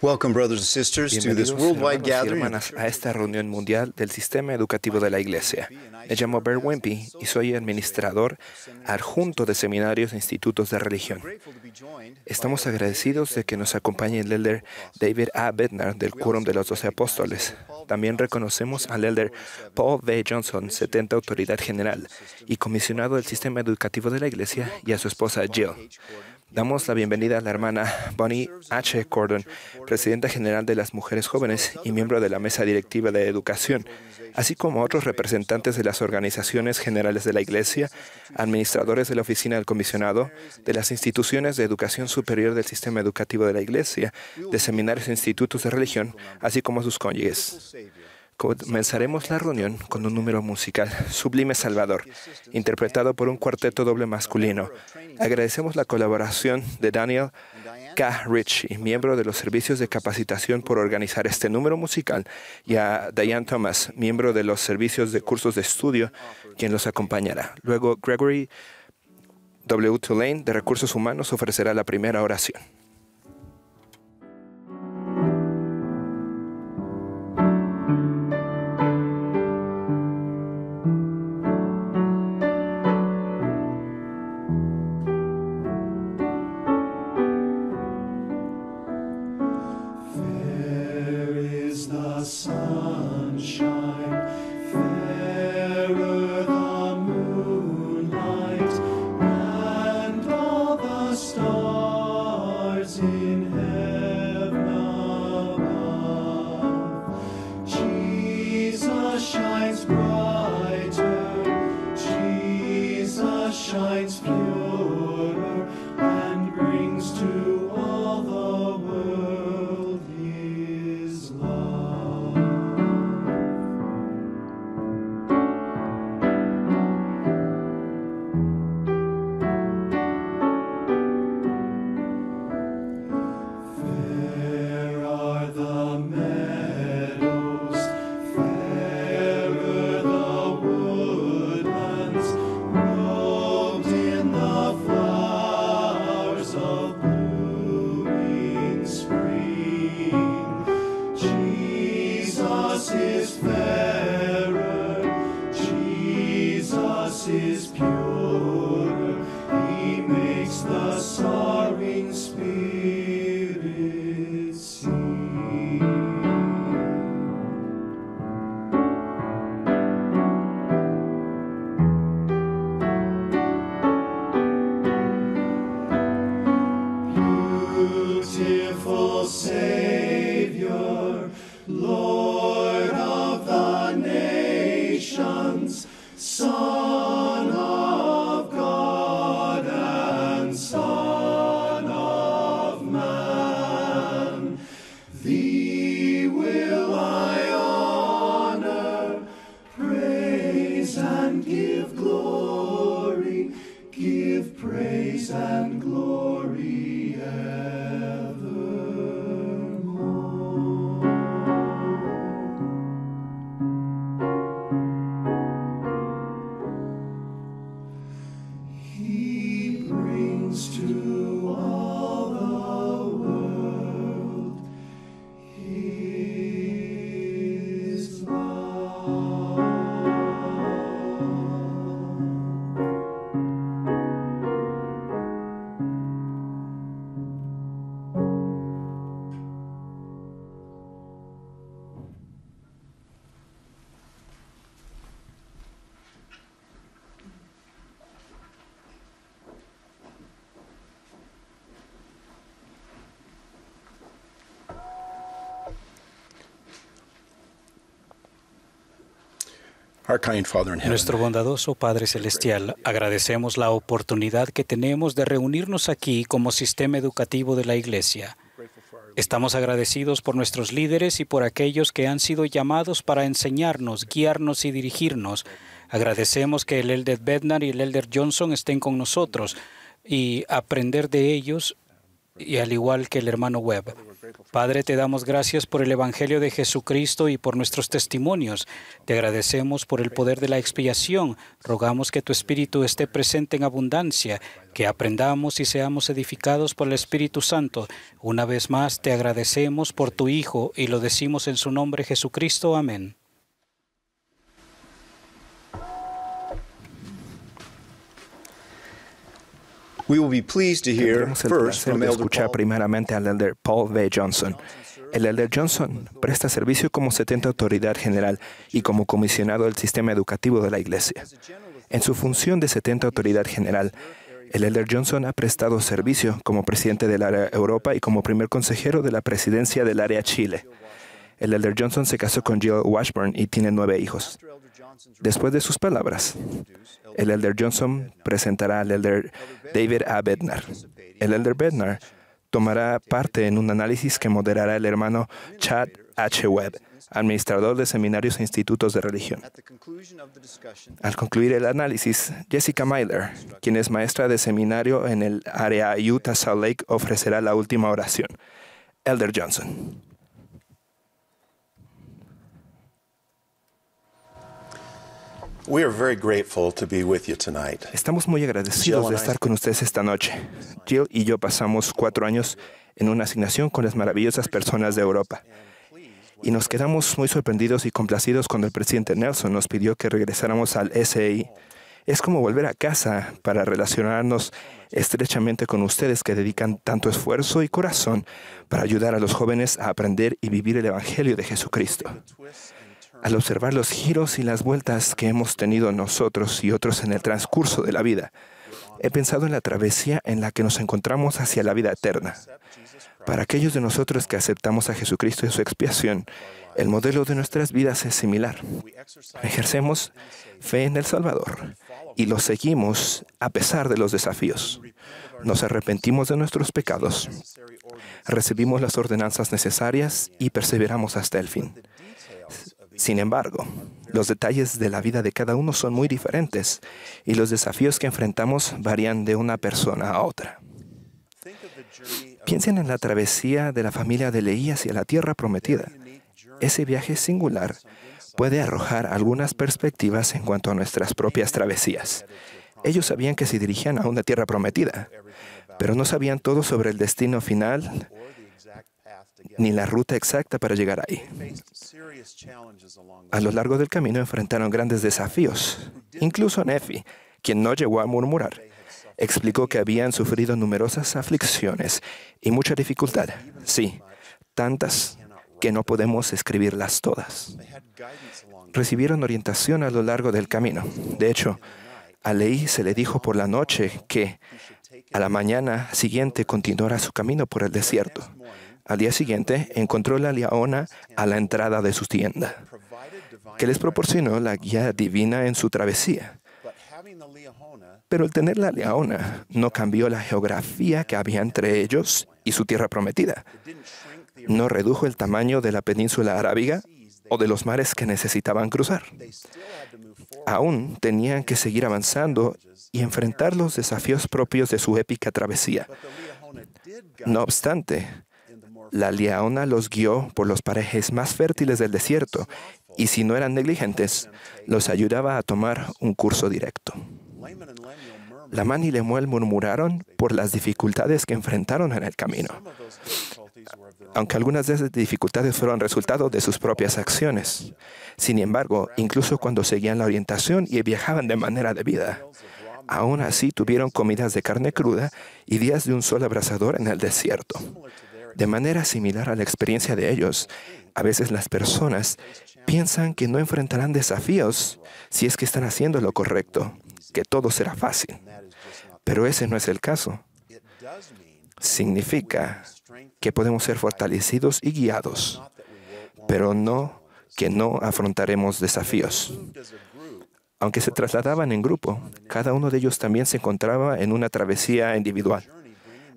Welcome, brothers and sisters, to this Bienvenidos, worldwide hermanos y gathering. hermanas, a esta reunión mundial del Sistema Educativo de la Iglesia. Me llamo Bear Wimpy y soy administrador adjunto de seminarios e institutos de religión. Estamos agradecidos de que nos acompañe el elder David A. Bednar del Quórum de los 12 Apóstoles. También reconocemos al elder Paul V. Johnson, 70 Autoridad General y comisionado del Sistema Educativo de la Iglesia, y a su esposa Jill. Damos la bienvenida a la hermana Bonnie H. Cordon, presidenta general de las Mujeres Jóvenes y miembro de la Mesa Directiva de Educación, así como a otros representantes de las organizaciones generales de la Iglesia, administradores de la Oficina del Comisionado, de las instituciones de educación superior del Sistema Educativo de la Iglesia, de seminarios e institutos de religión, así como a sus cónyuges. Comenzaremos la reunión con un número musical, Sublime Salvador, interpretado por un cuarteto doble masculino. Agradecemos la colaboración de Daniel K. Ritchie, miembro de los servicios de capacitación, por organizar este número musical, y a Diane Thomas, miembro de los servicios de cursos de estudio, quien los acompañará. Luego, Gregory W. Tulane, de Recursos Humanos, ofrecerá la primera oración. Nuestro bondadoso Padre Celestial, agradecemos la oportunidad que tenemos de reunirnos aquí como sistema educativo de la Iglesia. Estamos agradecidos por nuestros líderes y por aquellos que han sido llamados para enseñarnos, guiarnos y dirigirnos. Agradecemos que el elder Bednar y el elder Johnson estén con nosotros y aprender de ellos y al igual que el hermano Webb. Padre, te damos gracias por el Evangelio de Jesucristo y por nuestros testimonios. Te agradecemos por el poder de la expiación. Rogamos que tu Espíritu esté presente en abundancia, que aprendamos y seamos edificados por el Espíritu Santo. Una vez más, te agradecemos por tu Hijo y lo decimos en su nombre, Jesucristo. Amén. We will be pleased to hear Tendremos el first placer from de Elder escuchar Paul. primeramente al Elder Paul V. Johnson. El Elder Johnson presta servicio como 70 Autoridad General y como comisionado del sistema educativo de la Iglesia. En su función de 70 Autoridad General, el Elder Johnson ha prestado servicio como presidente del área Europa y como primer consejero de la presidencia del área Chile. El Elder Johnson se casó con Jill Washburn y tiene 9 hijos. Después de sus palabras, el Elder Johnson presentará al Elder David A. Bednar. El Elder Bednar tomará parte en un análisis que moderará el hermano Chad H. Webb, administrador de seminarios e institutos de religión. Al concluir el análisis, Jessica Myler, quien es maestra de seminario en el área Utah Salt Lake, ofrecerá la última oración. Elder Johnson. We are very grateful to be with you tonight. Estamos muy agradecidos de estar con ustedes esta noche. Jill y yo pasamos 4 años en una asignación con las maravillosas personas de Europa. Y nos quedamos muy sorprendidos y complacidos cuando el presidente Nelson nos pidió que regresáramos al SEI. Es como volver a casa para relacionarnos estrechamente con ustedes que dedican tanto esfuerzo y corazón para ayudar a los jóvenes a aprender y vivir el Evangelio de Jesucristo. Al observar los giros y las vueltas que hemos tenido nosotros y otros en el transcurso de la vida, he pensado en la travesía en la que nos encontramos hacia la vida eterna. Para aquellos de nosotros que aceptamos a Jesucristo y su expiación, el modelo de nuestras vidas es similar. Ejercemos fe en el Salvador y lo seguimos a pesar de los desafíos. Nos arrepentimos de nuestros pecados, recibimos las ordenanzas necesarias y perseveramos hasta el fin. Sin embargo, los detalles de la vida de cada uno son muy diferentes y los desafíos que enfrentamos varían de una persona a otra. Piensen en la travesía de la familia de Leí hacia la tierra prometida. Ese viaje singular puede arrojar algunas perspectivas en cuanto a nuestras propias travesías. Ellos sabían que se dirigían a una tierra prometida, pero no sabían todo sobre el destino final ni la ruta exacta para llegar ahí. A lo largo del camino enfrentaron grandes desafíos. Incluso Nefi, quien no llegó a murmurar, explicó que habían sufrido numerosas aflicciones y mucha dificultad. Sí, tantas que no podemos escribirlas todas. Recibieron orientación a lo largo del camino. De hecho, a Leí se le dijo por la noche que a la mañana siguiente continuara su camino por el desierto. Al día siguiente encontró la leona a la entrada de su tienda, que les proporcionó la guía divina en su travesía. Pero el tener la leona no cambió la geografía que había entre ellos y su tierra prometida. No redujo el tamaño de la península arábiga o de los mares que necesitaban cruzar. Aún tenían que seguir avanzando y enfrentar los desafíos propios de su épica travesía. No obstante, la leona los guió por los parajes más fértiles del desierto y, si no eran negligentes, los ayudaba a tomar un curso directo. Lamán y Lemuel murmuraron por las dificultades que enfrentaron en el camino, aunque algunas de esas dificultades fueron resultado de sus propias acciones. Sin embargo, incluso cuando seguían la orientación y viajaban de manera debida, aún así tuvieron comidas de carne cruda y días de un sol abrasador en el desierto. De manera similar a la experiencia de ellos, a veces las personas piensan que no enfrentarán desafíos si es que están haciendo lo correcto, que todo será fácil. Pero ese no es el caso. Significa que podemos ser fortalecidos y guiados, pero no que no afrontaremos desafíos. Aunque se trasladaban en grupo, cada uno de ellos también se encontraba en una travesía individual.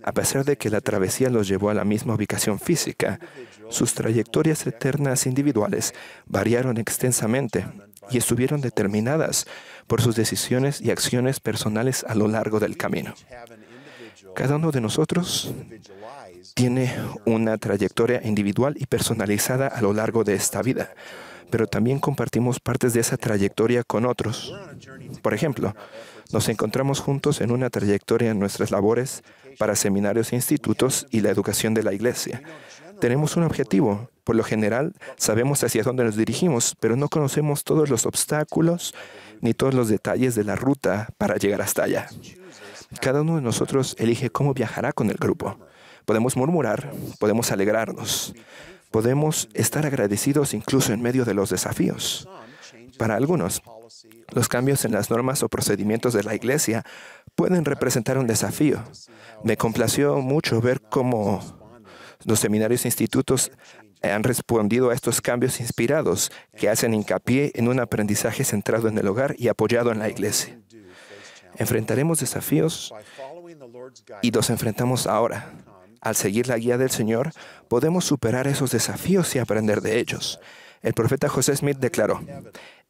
A pesar de que la travesía los llevó a la misma ubicación física, sus trayectorias eternas individuales variaron extensamente y estuvieron determinadas por sus decisiones y acciones personales a lo largo del camino. Cada uno de nosotros tiene una trayectoria individual y personalizada a lo largo de esta vida, pero también compartimos partes de esa trayectoria con otros. Por ejemplo, nos encontramos juntos en una trayectoria en nuestras labores para seminarios e institutos y la educación de la Iglesia. Tenemos un objetivo. Por lo general, sabemos hacia dónde nos dirigimos, pero no conocemos todos los obstáculos ni todos los detalles de la ruta para llegar hasta allá. Cada uno de nosotros elige cómo viajará con el grupo. Podemos murmurar, podemos alegrarnos, podemos estar agradecidos incluso en medio de los desafíos. Para algunos, los cambios en las normas o procedimientos de la Iglesia pueden representar un desafío. Me complació mucho ver cómo los seminarios e institutos han respondido a estos cambios inspirados que hacen hincapié en un aprendizaje centrado en el hogar y apoyado en la Iglesia. Enfrentaremos desafíos y los enfrentamos ahora. Al seguir la guía del Señor, podemos superar esos desafíos y aprender de ellos. El profeta José Smith declaró: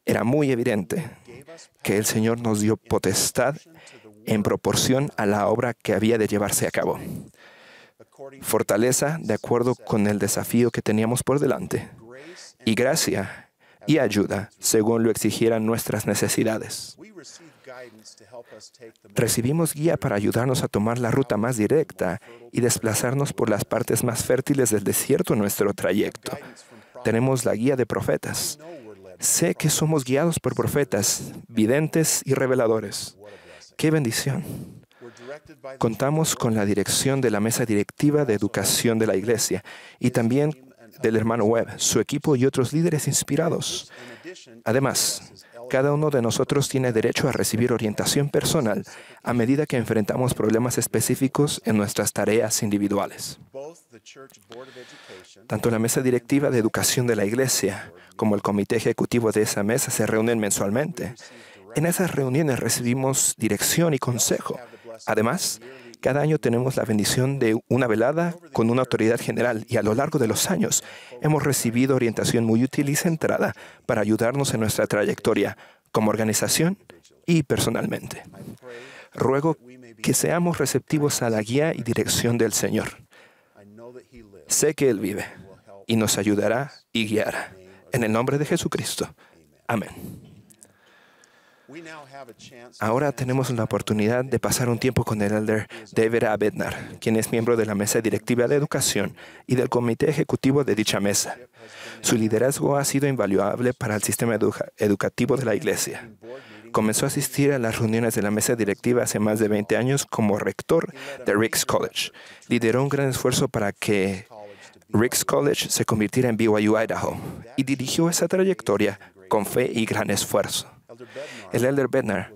era muy evidente que el Señor nos dio potestad en proporción a la obra que había de llevarse a cabo. Fortaleza de acuerdo con el desafío que teníamos por delante, y gracia y ayuda según lo exigieran nuestras necesidades. Recibimos guía para ayudarnos a tomar la ruta más directa y desplazarnos por las partes más fértiles del desierto en nuestro trayecto. Tenemos la guía de profetas. Sé que somos guiados por profetas, videntes y reveladores. ¡Qué bendición! Contamos con la dirección de la mesa directiva de educación de la Iglesia y también del hermano Webb, su equipo y otros líderes inspirados. Además, cada uno de nosotros tiene derecho a recibir orientación personal a medida que enfrentamos problemas específicos en nuestras tareas individuales. Tanto la mesa directiva de educación de la Iglesia como el comité ejecutivo de esa mesa se reúnen mensualmente. En esas reuniones recibimos dirección y consejo. Además, cada año tenemos la bendición de una velada con una autoridad general y a lo largo de los años hemos recibido orientación muy útil y centrada para ayudarnos en nuestra trayectoria como organización y personalmente. Ruego que seamos receptivos a la guía y dirección del Señor. Sé que Él vive y nos ayudará y guiará. En el nombre de Jesucristo. Amén. Ahora tenemos la oportunidad de pasar un tiempo con el elder David A. Bednar, quien es miembro de la mesa directiva de educación y del comité ejecutivo de dicha mesa. Su liderazgo ha sido invaluable para el sistema educativo de la Iglesia. Comenzó a asistir a las reuniones de la mesa directiva hace más de 20 años como rector de Ricks College. Lideró un gran esfuerzo para que Ricks College se convirtiera en BYU Idaho y dirigió esa trayectoria con fe y gran esfuerzo. El elder Bednar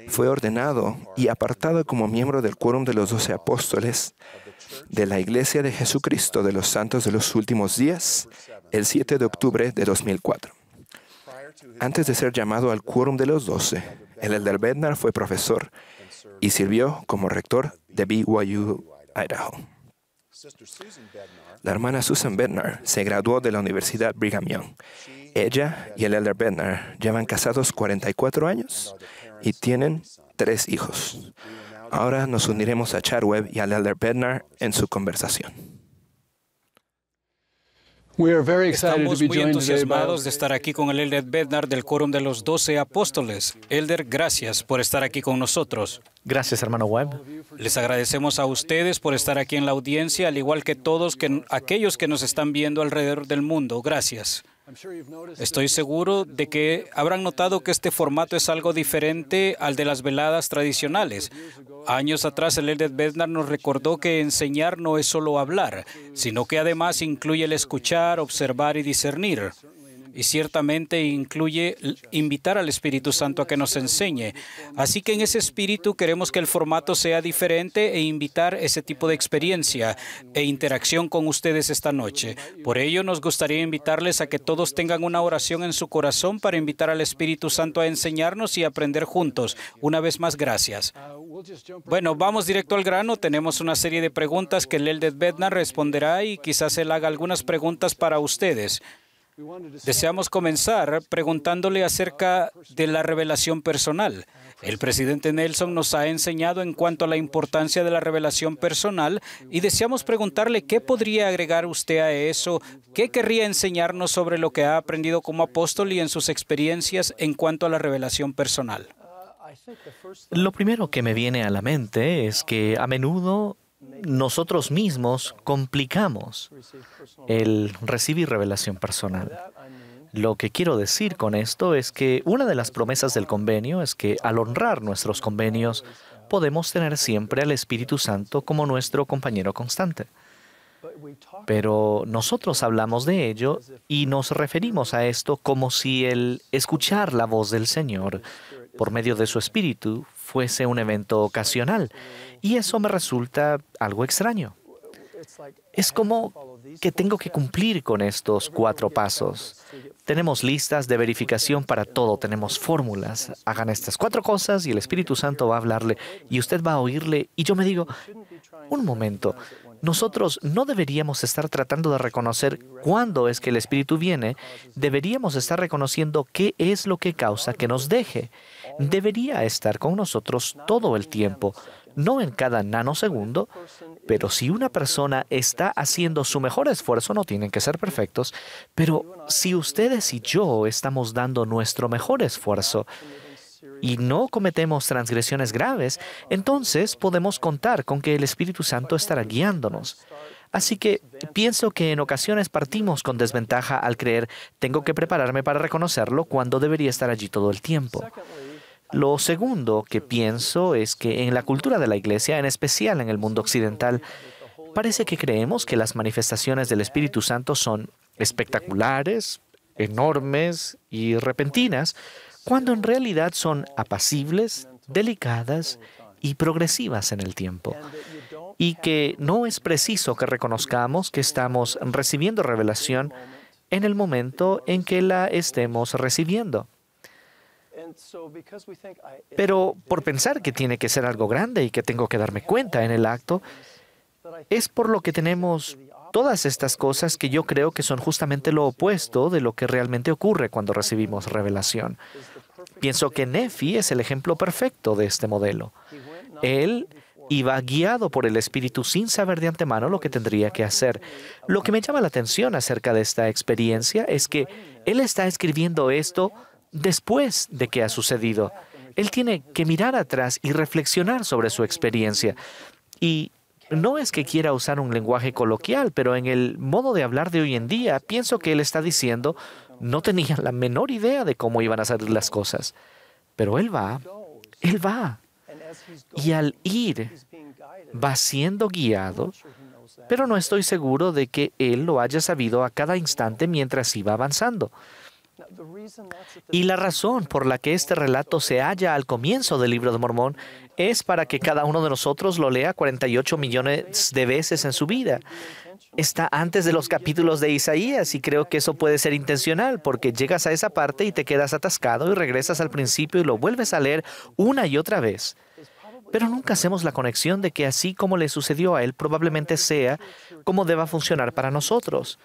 fue ordenado y apartado como miembro del quórum de los 12 apóstoles de la Iglesia de Jesucristo de los Santos de los Últimos Días el 7 de octubre de 2004. Antes de ser llamado al quórum de los 12, el elder Bednar fue profesor y sirvió como rector de BYU Idaho. La hermana Susan Bednar se graduó de la Universidad Brigham Young. Ella y el elder Bednar llevan casados 44 años y tienen 3 hijos. Ahora nos uniremos a Chad Webb y al elder Bednar en su conversación. Estamos muy entusiasmados de estar aquí con el elder Bednar del quórum de los 12 apóstoles. Elder, gracias por estar aquí con nosotros. Gracias, hermano Webb. Les agradecemos a ustedes por estar aquí en la audiencia, al igual que todos aquellos que nos están viendo alrededor del mundo. Gracias. Estoy seguro de que habrán notado que este formato es algo diferente al de las veladas tradicionales. Años atrás, el elder Bednar nos recordó que enseñar no es solo hablar, sino que además incluye el escuchar, observar y discernir. Y ciertamente incluye invitar al Espíritu Santo a que nos enseñe. Así que en ese espíritu queremos que el formato sea diferente e invitar ese tipo de experiencia e interacción con ustedes esta noche. Por ello, nos gustaría invitarles a que todos tengan una oración en su corazón para invitar al Espíritu Santo a enseñarnos y aprender juntos. Una vez más, gracias. Bueno, vamos directo al grano. Tenemos una serie de preguntas que el elder Bednar responderá y quizás él haga algunas preguntas para ustedes. Deseamos comenzar preguntándole acerca de la revelación personal. El presidente Nelson nos ha enseñado en cuanto a la importancia de la revelación personal y deseamos preguntarle qué podría agregar usted a eso, qué querría enseñarnos sobre lo que ha aprendido como apóstol y en sus experiencias en cuanto a la revelación personal. Lo primero que me viene a la mente es que a menudo nosotros mismos complicamos el recibir revelación personal. Lo que quiero decir con esto es que una de las promesas del convenio es que al honrar nuestros convenios podemos tener siempre al Espíritu Santo como nuestro compañero constante. Pero nosotros hablamos de ello y nos referimos a esto como si el escuchar la voz del Señor por medio de su Espíritu fuese un evento ocasional. Y eso me resulta algo extraño. Es como que tengo que cumplir con estos 4 pasos. Tenemos listas de verificación para todo, tenemos fórmulas. Hagan estas 4 cosas y el Espíritu Santo va a hablarle y usted va a oírle. Y yo me digo, un momento, nosotros no deberíamos estar tratando de reconocer cuándo es que el Espíritu viene, deberíamos estar reconociendo qué es lo que causa que nos deje. Debería estar con nosotros todo el tiempo, no en cada nanosegundo, pero si una persona está haciendo su mejor esfuerzo, no tienen que ser perfectos, pero si ustedes y yo estamos dando nuestro mejor esfuerzo y no cometemos transgresiones graves, entonces podemos contar con que el Espíritu Santo estará guiándonos. Así que pienso que en ocasiones partimos con desventaja al creer, tengo que prepararme para reconocerlo cuando debería estar allí todo el tiempo. Lo segundo que pienso es que en la cultura de la Iglesia, en especial en el mundo occidental, parece que creemos que las manifestaciones del Espíritu Santo son espectaculares, enormes y repentinas, cuando en realidad son apacibles, delicadas y progresivas en el tiempo. Y que no es preciso que reconozcamos que estamos recibiendo revelación en el momento en que la estemos recibiendo. Pero por pensar que tiene que ser algo grande y que tengo que darme cuenta en el acto, es por lo que tenemos todas estas cosas que yo creo que son justamente lo opuesto de lo que realmente ocurre cuando recibimos revelación. Pienso que Nefi es el ejemplo perfecto de este modelo. Él iba guiado por el Espíritu sin saber de antemano lo que tendría que hacer. Lo que me llama la atención acerca de esta experiencia es que él está escribiendo esto después de que ha sucedido. Él tiene que mirar atrás y reflexionar sobre su experiencia. Y no es que quiera usar un lenguaje coloquial, pero en el modo de hablar de hoy en día, pienso que él está diciendo, no tenía la menor idea de cómo iban a salir las cosas. Pero él va. Y al ir, va siendo guiado, pero no estoy seguro de que él lo haya sabido a cada instante mientras iba avanzando. Y la razón por la que este relato se halla al comienzo del Libro de Mormón es para que cada uno de nosotros lo lea 48 millones de veces en su vida. Está antes de los capítulos de Isaías y creo que eso puede ser intencional porque llegas a esa parte y te quedas atascado y regresas al principio y lo vuelves a leer una y otra vez. Pero nunca hacemos la conexión de que así como le sucedió a él probablemente sea como deba funcionar para nosotros.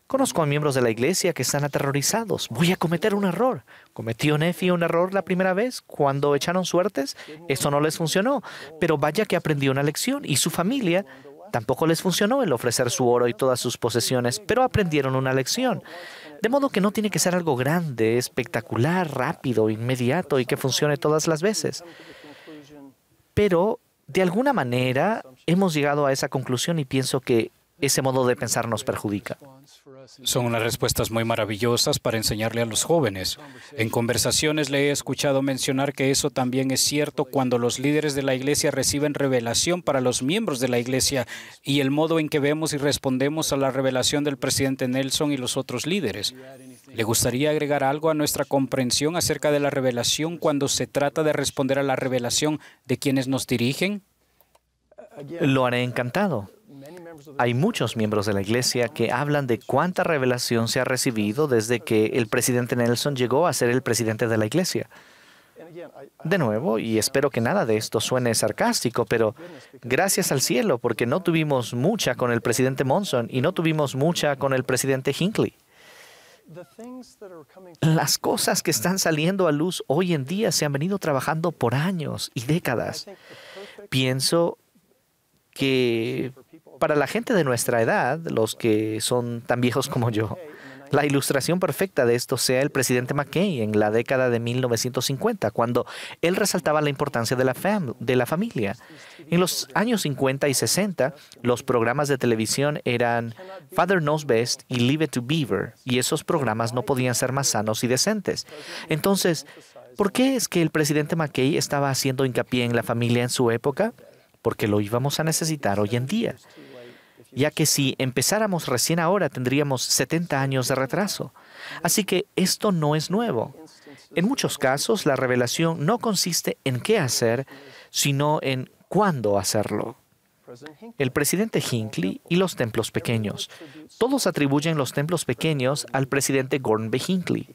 Conozco a miembros de la iglesia que están aterrorizados. Voy a cometer un error. ¿Cometió Nefi un error la primera vez cuando echaron suertes? Eso no les funcionó. Pero vaya que aprendió una lección y su familia tampoco les funcionó el ofrecer su oro y todas sus posesiones, pero aprendieron una lección. De modo que no tiene que ser algo grande, espectacular, rápido, inmediato y que funcione todas las veces. Pero de alguna manera hemos llegado a esa conclusión y pienso que ese modo de pensar nos perjudica. Son unas respuestas muy maravillosas para enseñarle a los jóvenes. En conversaciones le he escuchado mencionar que eso también es cierto cuando los líderes de la iglesia reciben revelación para los miembros de la iglesia y el modo en que vemos y respondemos a la revelación del presidente Nelson y los otros líderes. ¿Le gustaría agregar algo a nuestra comprensión acerca de la revelación cuando se trata de responder a la revelación de quienes nos dirigen? Lo haré encantado. Hay muchos miembros de la iglesia que hablan de cuánta revelación se ha recibido desde que el presidente Nelson llegó a ser el presidente de la iglesia. De nuevo, y espero que nada de esto suene sarcástico, pero gracias al cielo, porque no tuvimos mucha con el presidente Monson y no tuvimos mucha con el presidente Hinckley. Las cosas que están saliendo a luz hoy en día se han venido trabajando por años y décadas. Pienso que para la gente de nuestra edad, los que son tan viejos como yo, la ilustración perfecta de esto sea el presidente McKay en la década de 1950, cuando él resaltaba la importancia de la familia. En los años 50 y 60, los programas de televisión eran Father Knows Best y Leave It to Beaver, y esos programas no podían ser más sanos y decentes. Entonces, ¿por qué es que el presidente McKay estaba haciendo hincapié en la familia en su época? Porque lo íbamos a necesitar hoy en día, ya que si empezáramos recién ahora tendríamos 70 años de retraso. Así que esto no es nuevo. En muchos casos, la revelación no consiste en qué hacer, sino en cuándo hacerlo. El presidente Hinckley y los templos pequeños. Todos atribuyen los templos pequeños al presidente Gordon B. Hinckley.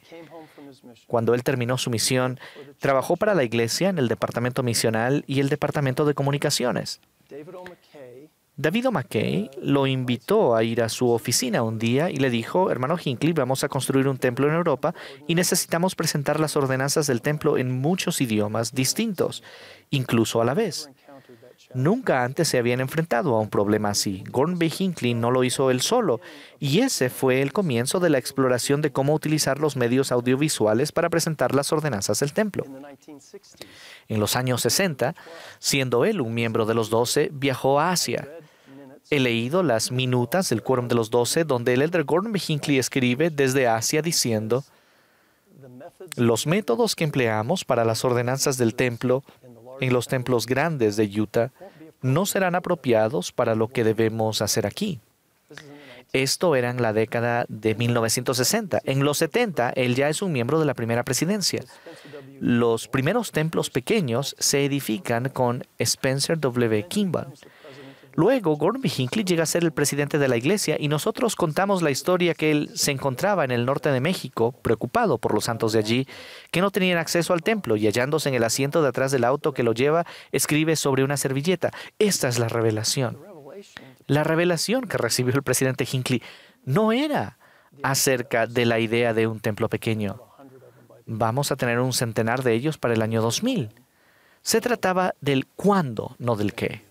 Cuando él terminó su misión, trabajó para la iglesia en el departamento misional y el departamento de comunicaciones. David O. McKay lo invitó a ir a su oficina un día y le dijo: hermano Hinckley, vamos a construir un templo en Europa y necesitamos presentar las ordenanzas del templo en muchos idiomas distintos, incluso a la vez. Nunca antes se habían enfrentado a un problema así. Gordon B. Hinckley no lo hizo él solo, y ese fue el comienzo de la exploración de cómo utilizar los medios audiovisuales para presentar las ordenanzas del templo. En los años 60, siendo él un miembro de los 12, viajó a Asia. He leído las minutas del Quórum de los 12, donde el elder Gordon B. Hinckley escribe desde Asia diciendo: los métodos que empleamos para las ordenanzas del templo en los templos grandes de Utah no serán apropiados para lo que debemos hacer aquí. Esto era en la década de 1960. En los 70, él ya es un miembro de la primera presidencia. Los primeros templos pequeños se edifican con Spencer W. Kimball. Luego, Gordon B. Hinckley llega a ser el presidente de la iglesia y nosotros contamos la historia que él se encontraba en el norte de México, preocupado por los santos de allí, que no tenían acceso al templo, y hallándose en el asiento de atrás del auto que lo lleva, escribe sobre una servilleta: esta es la revelación. La revelación que recibió el presidente Hinckley no era acerca de la idea de un templo pequeño. Vamos a tener un centenar de ellos para el año 2000. Se trataba del cuándo, no del qué.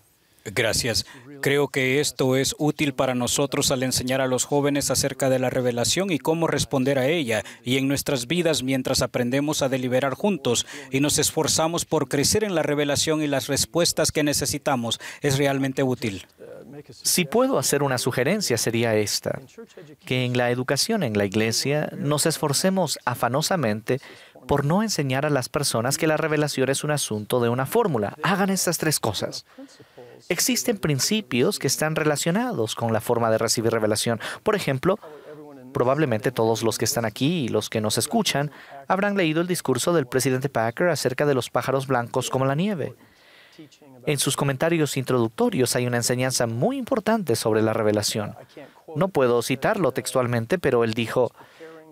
Gracias. Creo que esto es útil para nosotros al enseñar a los jóvenes acerca de la revelación y cómo responder a ella, y en nuestras vidas mientras aprendemos a deliberar juntos y nos esforzamos por crecer en la revelación y las respuestas que necesitamos. Es realmente útil. Si puedo hacer una sugerencia, sería esta: que en la educación en la iglesia nos esforcemos afanosamente por no enseñar a las personas que la revelación es un asunto de una fórmula. Hagan estas 3 cosas. Existen principios que están relacionados con la forma de recibir revelación. Por ejemplo, probablemente todos los que están aquí y los que nos escuchan habrán leído el discurso del presidente Packer acerca de los pájaros blancos como la nieve. En sus comentarios introductorios hay una enseñanza muy importante sobre la revelación. No puedo citarlo textualmente, pero él dijo: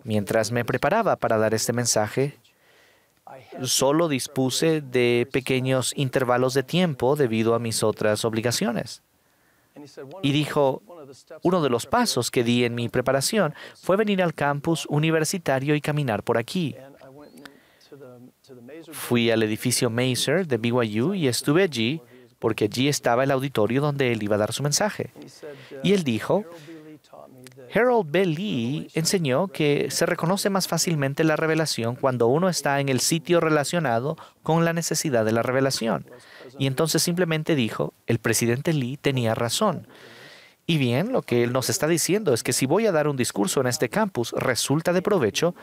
mientras me preparaba para dar este mensaje, solo dispuse de pequeños intervalos de tiempo debido a mis otras obligaciones. Y dijo: uno de los pasos que di en mi preparación fue venir al campus universitario y caminar por aquí. Fui al edificio Maser de BYU y estuve allí porque allí estaba el auditorio donde él iba a dar su mensaje. Y él dijo: Harold B. Lee enseñó que se reconoce más fácilmente la revelación cuando uno está en el sitio relacionado con la necesidad de la revelación. Y entonces simplemente dijo: el presidente Lee tenía razón. Y bien, lo que él nos está diciendo es que si voy a dar un discurso en este campus, resulta de provecho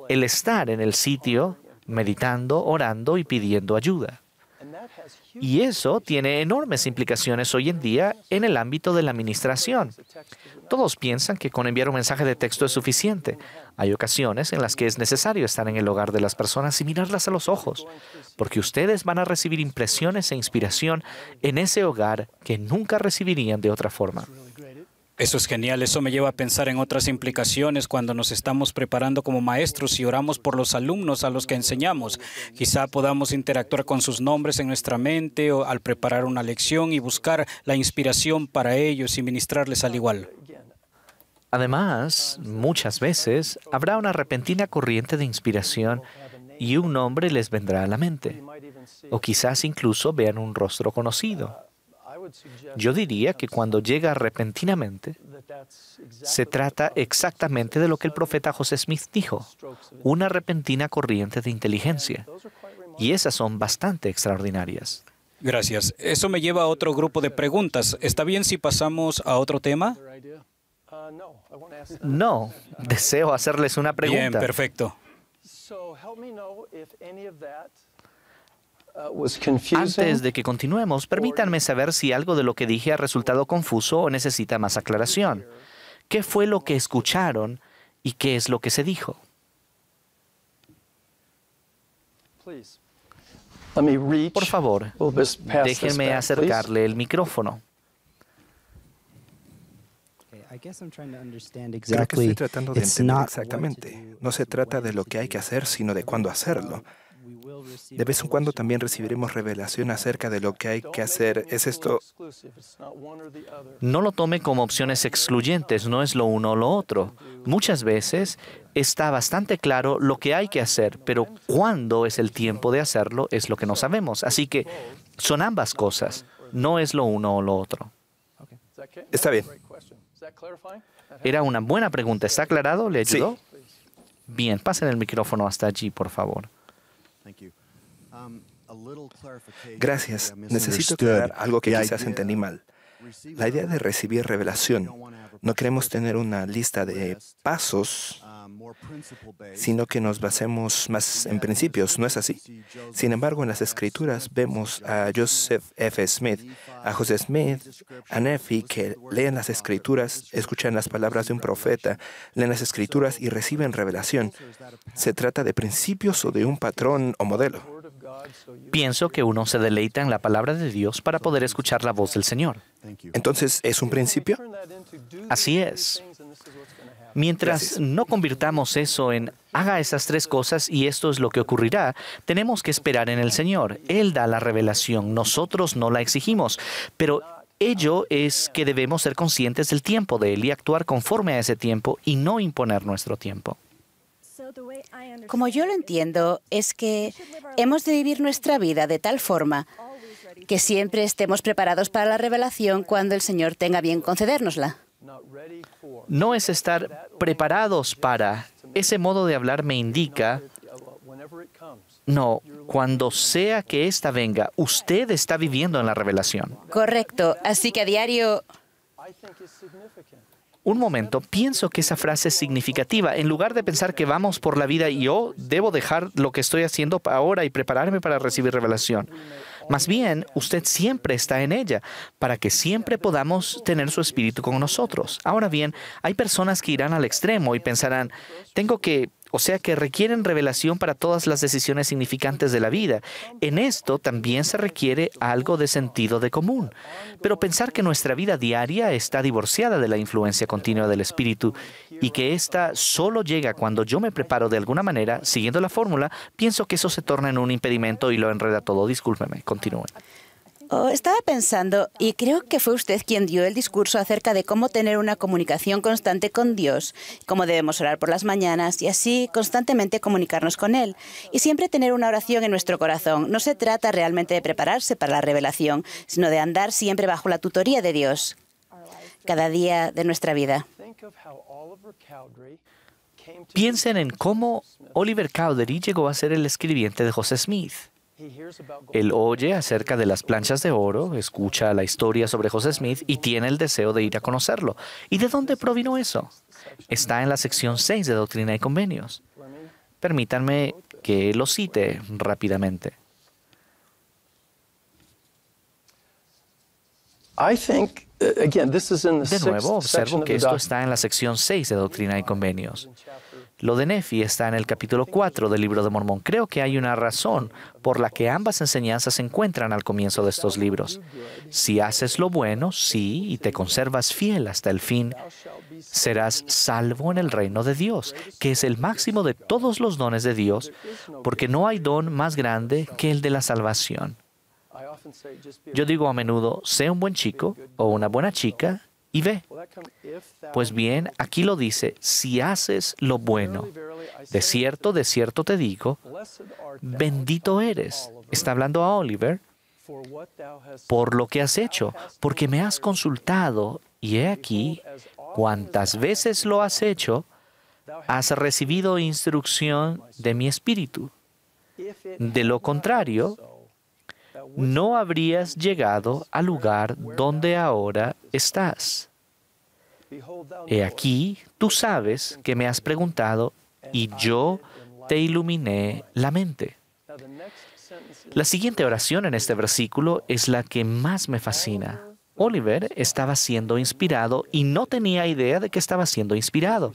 el estar en el sitio meditando, orando y pidiendo ayuda. Y eso tiene enormes implicaciones hoy en día en el ámbito de la administración. Todos piensan que con enviar un mensaje de texto es suficiente. Hay ocasiones en las que es necesario estar en el hogar de las personas y mirarlas a los ojos, porque ustedes van a recibir impresiones e inspiración en ese hogar que nunca recibirían de otra forma. Eso es genial. Eso me lleva a pensar en otras implicaciones cuando nos estamos preparando como maestros y oramos por los alumnos a los que enseñamos. Quizá podamos interactuar con sus nombres en nuestra mente o al preparar una lección y buscar la inspiración para ellos y ministrarles al igual. Además, muchas veces habrá una repentina corriente de inspiración y un nombre les vendrá a la mente. O quizás incluso vean un rostro conocido. Yo diría que cuando llega repentinamente, se trata exactamente de lo que el profeta José Smith dijo, una repentina corriente de inteligencia. Y esas son bastante extraordinarias. Gracias. Eso me lleva a otro grupo de preguntas. ¿Está bien si pasamos a otro tema? No, deseo hacerles una pregunta. Bien, perfecto. Antes de que continuemos, permítanme saber si algo de lo que dije ha resultado confuso o necesita más aclaración. ¿Qué fue lo que escucharon y qué es lo que se dijo? Por favor, déjenme acercarle el micrófono. Creo que estoy tratando de entender exactamente. No se trata de lo que hay que hacer, sino de cuándo hacerlo. De vez en cuando también recibiremos revelación acerca de lo que hay que hacer. ¿Es esto? No lo tome como opciones excluyentes, no es lo uno o lo otro. Muchas veces está bastante claro lo que hay que hacer, pero cuándo es el tiempo de hacerlo es lo que no sabemos. Así que son ambas cosas, no es lo uno o lo otro. Está bien. Era una buena pregunta. ¿Está aclarado? ¿Le ayudó? Sí. Bien, pasen el micrófono hasta allí, por favor. Gracias. Necesito aclarar algo que quizás entendí mal. La idea de recibir revelación. No queremos tener una lista de pasos, sino que nos basemos más en principios. ¿No es así? Sin embargo, en las Escrituras vemos a Joseph F. Smith, a José Smith, a Nephi, que leen las Escrituras, escuchan las palabras de un profeta, leen las Escrituras y reciben revelación. ¿Se trata de principios o de un patrón o modelo? Pienso que uno se deleita en la palabra de Dios para poder escuchar la voz del Señor. Entonces, ¿es un principio? Así es. Mientras no convirtamos eso en haga esas tres cosas y esto es lo que ocurrirá, tenemos que esperar en el Señor. Él da la revelación, nosotros no la exigimos, pero ello es que debemos ser conscientes del tiempo de Él y actuar conforme a ese tiempo y no imponer nuestro tiempo. Como yo lo entiendo, es que hemos de vivir nuestra vida de tal forma que siempre estemos preparados para la revelación cuando el Señor tenga bien concedérnosla. No es estar preparados para. Ese modo de hablar me indica, no, cuando sea que ésta venga, usted está viviendo en la revelación. Correcto. Así que a diario... Un momento, pienso que esa frase es significativa. En lugar de pensar que vamos por la vida y yo debo dejar lo que estoy haciendo ahora y prepararme para recibir revelación. Más bien, usted siempre está en ella, para que siempre podamos tener su espíritu con nosotros. Ahora bien, hay personas que irán al extremo y pensarán, o sea que requieren revelación para todas las decisiones significantes de la vida. En esto también se requiere algo de sentido de común. Pero pensar que nuestra vida diaria está divorciada de la influencia continua del Espíritu y que ésta solo llega cuando yo me preparo de alguna manera, siguiendo la fórmula, pienso que eso se torna en un impedimento y lo enreda todo. Discúlpeme, continúe. Estaba pensando, y creo que fue usted quien dio el discurso acerca de cómo tener una comunicación constante con Dios, cómo debemos orar por las mañanas y así constantemente comunicarnos con Él. Y siempre tener una oración en nuestro corazón. No se trata realmente de prepararse para la revelación, sino de andar siempre bajo la tutoría de Dios, cada día de nuestra vida. Piensen en cómo Oliver Cowdery llegó a ser el escribiente de José Smith. Él oye acerca de las planchas de oro, escucha la historia sobre José Smith y tiene el deseo de ir a conocerlo. ¿Y de dónde provino eso? Está en la sección 6 de Doctrina y Convenios. Permítanme que lo cite rápidamente. De nuevo, observo que esto está en la sección 6 de Doctrina y Convenios. Lo de Nephi está en el capítulo 4 del Libro de Mormón. Creo que hay una razón por la que ambas enseñanzas se encuentran al comienzo de estos libros. Si haces lo bueno, sí, y te conservas fiel hasta el fin, serás salvo en el reino de Dios, que es el máximo de todos los dones de Dios, porque no hay don más grande que el de la salvación. Yo digo a menudo, sé un buen chico o una buena chica y ve. Pues bien, aquí lo dice, si haces lo bueno, de cierto te digo, bendito eres. Está hablando a Oliver por lo que has hecho, porque me has consultado, y he aquí, cuantas veces lo has hecho, has recibido instrucción de mi espíritu. De lo contrario, no habrías llegado al lugar donde ahora estás. He aquí, tú sabes que me has preguntado y yo te iluminé la mente. La siguiente oración en este versículo es la que más me fascina. Oliver estaba siendo inspirado y no tenía idea de que estaba siendo inspirado.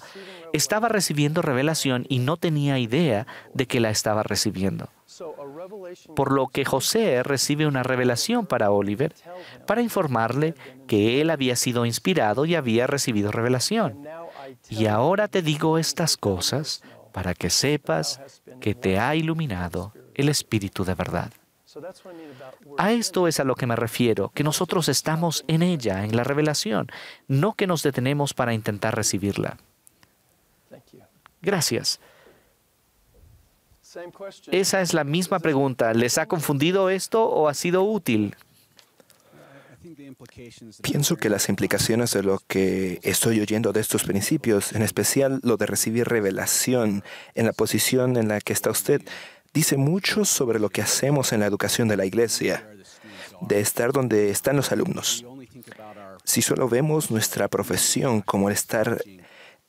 Estaba recibiendo revelación y no tenía idea de que la estaba recibiendo. Por lo que José recibe una revelación para Oliver para informarle que él había sido inspirado y había recibido revelación. Y ahora te digo estas cosas para que sepas que te ha iluminado el Espíritu de verdad. A esto es a lo que me refiero, que nosotros estamos en ella, en la revelación, no que nos detenemos para intentar recibirla. Gracias. Esa es la misma pregunta. ¿Les ha confundido esto o ha sido útil? Pienso que las implicaciones de lo que estoy oyendo de estos principios, en especial lo de recibir revelación en la posición en la que está usted, dice mucho sobre lo que hacemos en la educación de la iglesia, de estar donde están los alumnos. Si solo vemos nuestra profesión como el estar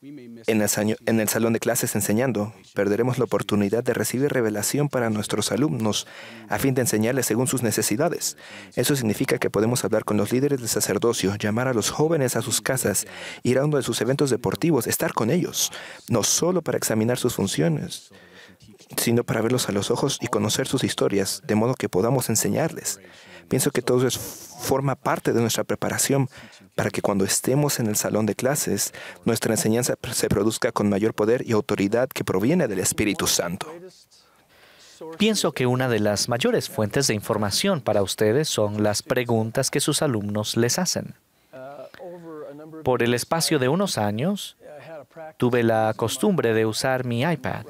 en el salón de clases enseñando, perderemos la oportunidad de recibir revelación para nuestros alumnos a fin de enseñarles según sus necesidades. Eso significa que podemos hablar con los líderes del sacerdocio, llamar a los jóvenes a sus casas, ir a uno de sus eventos deportivos, estar con ellos, no solo para examinar sus funciones, sino para verlos a los ojos y conocer sus historias, de modo que podamos enseñarles. Pienso que todo eso forma parte de nuestra preparación para que cuando estemos en el salón de clases, nuestra enseñanza se produzca con mayor poder y autoridad que proviene del Espíritu Santo. Pienso que una de las mayores fuentes de información para ustedes son las preguntas que sus alumnos les hacen. Por el espacio de unos años, tuve la costumbre de usar mi iPad.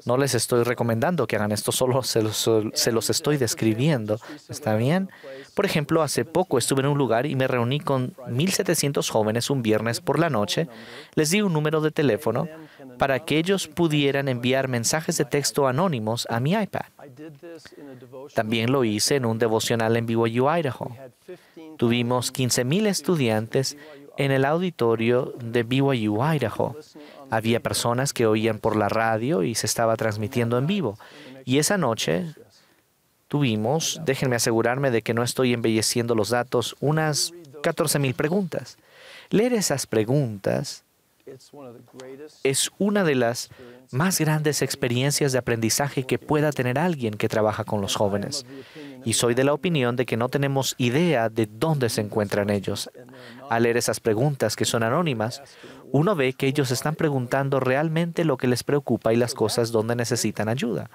No les estoy recomendando que hagan esto, solo se los estoy describiendo. ¿Está bien? Por ejemplo, hace poco estuve en un lugar y me reuní con 1,700 jóvenes un viernes por la noche. Les di un número de teléfono para que ellos pudieran enviar mensajes de texto anónimos a mi iPad. También lo hice en un devocional en BYU, Idaho. Tuvimos 15,000 estudiantes en el auditorio de BYU, Idaho. Había personas que oían por la radio y se estaba transmitiendo en vivo. Y esa noche tuvimos, déjenme asegurarme de que no estoy embelleciendo los datos, unas 14,000 preguntas. Leer esas preguntas es una de las más grandes experiencias de aprendizaje que pueda tener alguien que trabaja con los jóvenes. Y soy de la opinión de que no tenemos idea de dónde se encuentran ellos. Al leer esas preguntas que son anónimas, uno ve que ellos están preguntando realmente lo que les preocupa y las cosas donde necesitan ayuda.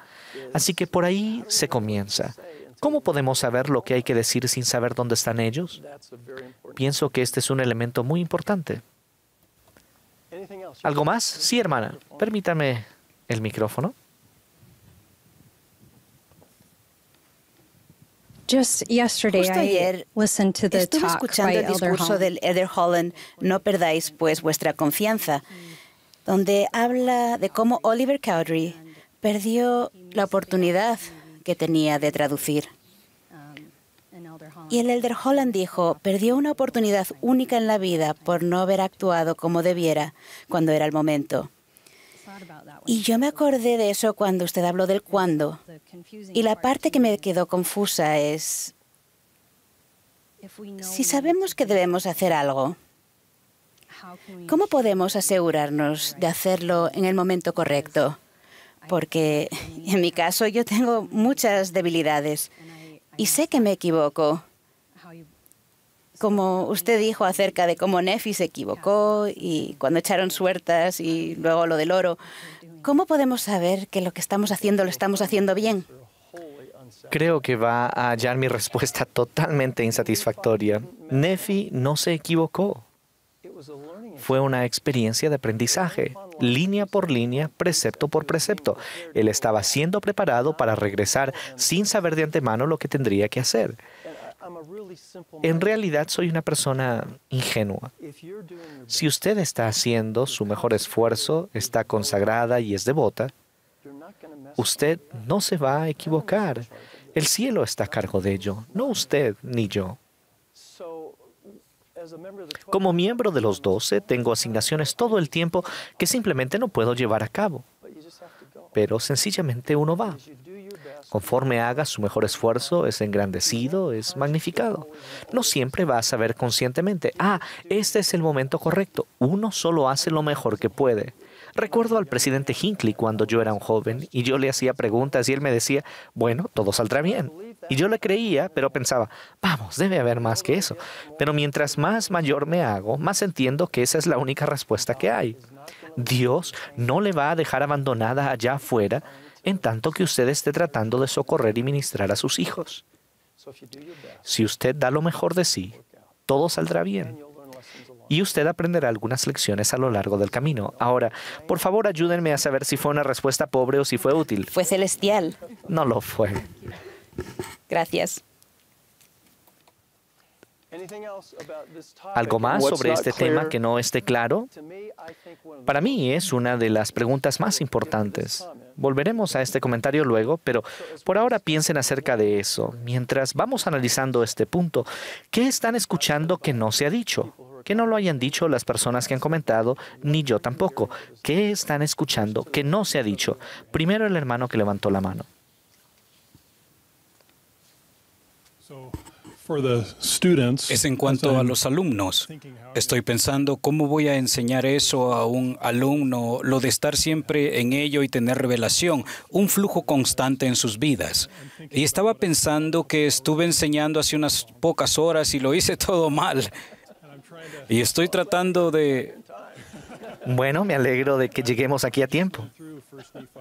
Así que por ahí se comienza. ¿Cómo podemos saber lo que hay que decir sin saber dónde están ellos? Pienso que este es un elemento muy importante. ¿Algo más? Sí, hermana. Permítame el micrófono. Justo ayer estuve escuchando el discurso del Elder Holland, No perdáis pues vuestra confianza, donde habla de cómo Oliver Cowdery perdió la oportunidad que tenía de traducir. Y el Elder Holland dijo, perdió una oportunidad única en la vida por no haber actuado como debiera cuando era el momento. Y yo me acordé de eso cuando usted habló del cuándo. Y la parte que me quedó confusa es, si sabemos que debemos hacer algo, ¿cómo podemos asegurarnos de hacerlo en el momento correcto? Porque en mi caso yo tengo muchas debilidades y sé que me equivoco. Como usted dijo acerca de cómo Nefi se equivocó y cuando echaron suertes y luego lo del oro, ¿cómo podemos saber que lo que estamos haciendo lo estamos haciendo bien? Creo que va a hallar mi respuesta totalmente insatisfactoria. Nefi no se equivocó. Fue una experiencia de aprendizaje, línea por línea, precepto por precepto. Él estaba siendo preparado para regresar sin saber de antemano lo que tendría que hacer. En realidad soy una persona ingenua. Si usted está haciendo su mejor esfuerzo, está consagrada y es devota, usted no se va a equivocar. El cielo está a cargo de ello, no usted ni yo. Como miembro de los 12, tengo asignaciones todo el tiempo que simplemente no puedo llevar a cabo. Pero sencillamente uno va. Conforme haga su mejor esfuerzo, es engrandecido, es magnificado. No siempre va a saber conscientemente, este es el momento correcto. Uno solo hace lo mejor que puede. Recuerdo al presidente Hinckley cuando yo era un joven y yo le hacía preguntas y él me decía, bueno, todo saldrá bien. Y yo le creía, pero pensaba, vamos, debe haber más que eso. Pero mientras más mayor me hago, más entiendo que esa es la única respuesta que hay. Dios no le va a dejar abandonada allá afuera en tanto que usted esté tratando de socorrer y ministrar a sus hijos. Si usted da lo mejor de sí, todo saldrá bien. Y usted aprenderá algunas lecciones a lo largo del camino. Ahora, por favor, ayúdenme a saber si fue una respuesta pobre o si fue útil. Fue celestial. No lo fue. Gracias. ¿Algo más sobre este tema que no esté claro? Para mí es una de las preguntas más importantes. Volveremos a este comentario luego, pero por ahora piensen acerca de eso. Mientras vamos analizando este punto, ¿qué están escuchando que no se ha dicho? Que no lo hayan dicho las personas que han comentado, ni yo tampoco. ¿Qué están escuchando que no se ha dicho? Primero el hermano que levantó la mano. Es en cuanto a los alumnos. Estoy pensando cómo voy a enseñar eso a un alumno, lo de estar siempre en ello y tener revelación, un flujo constante en sus vidas. Y estaba pensando que estuve enseñando hace unas pocas horas y lo hice todo mal. Y estoy tratando de... Bueno, me alegro de que lleguemos aquí a tiempo.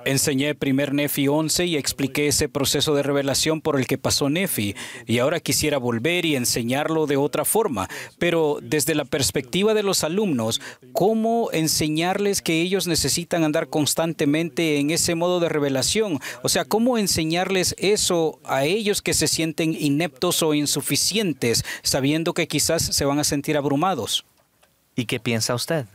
Enseñé primer Nefi 11 y expliqué ese proceso de revelación por el que pasó Nefi. Y ahora quisiera volver y enseñarlo de otra forma. Pero desde la perspectiva de los alumnos, ¿cómo enseñarles que ellos necesitan andar constantemente en ese modo de revelación? O sea, ¿cómo enseñarles eso a ellos que se sienten ineptos o insuficientes, sabiendo que quizás se van a sentir abrumados? ¿Y qué piensa usted?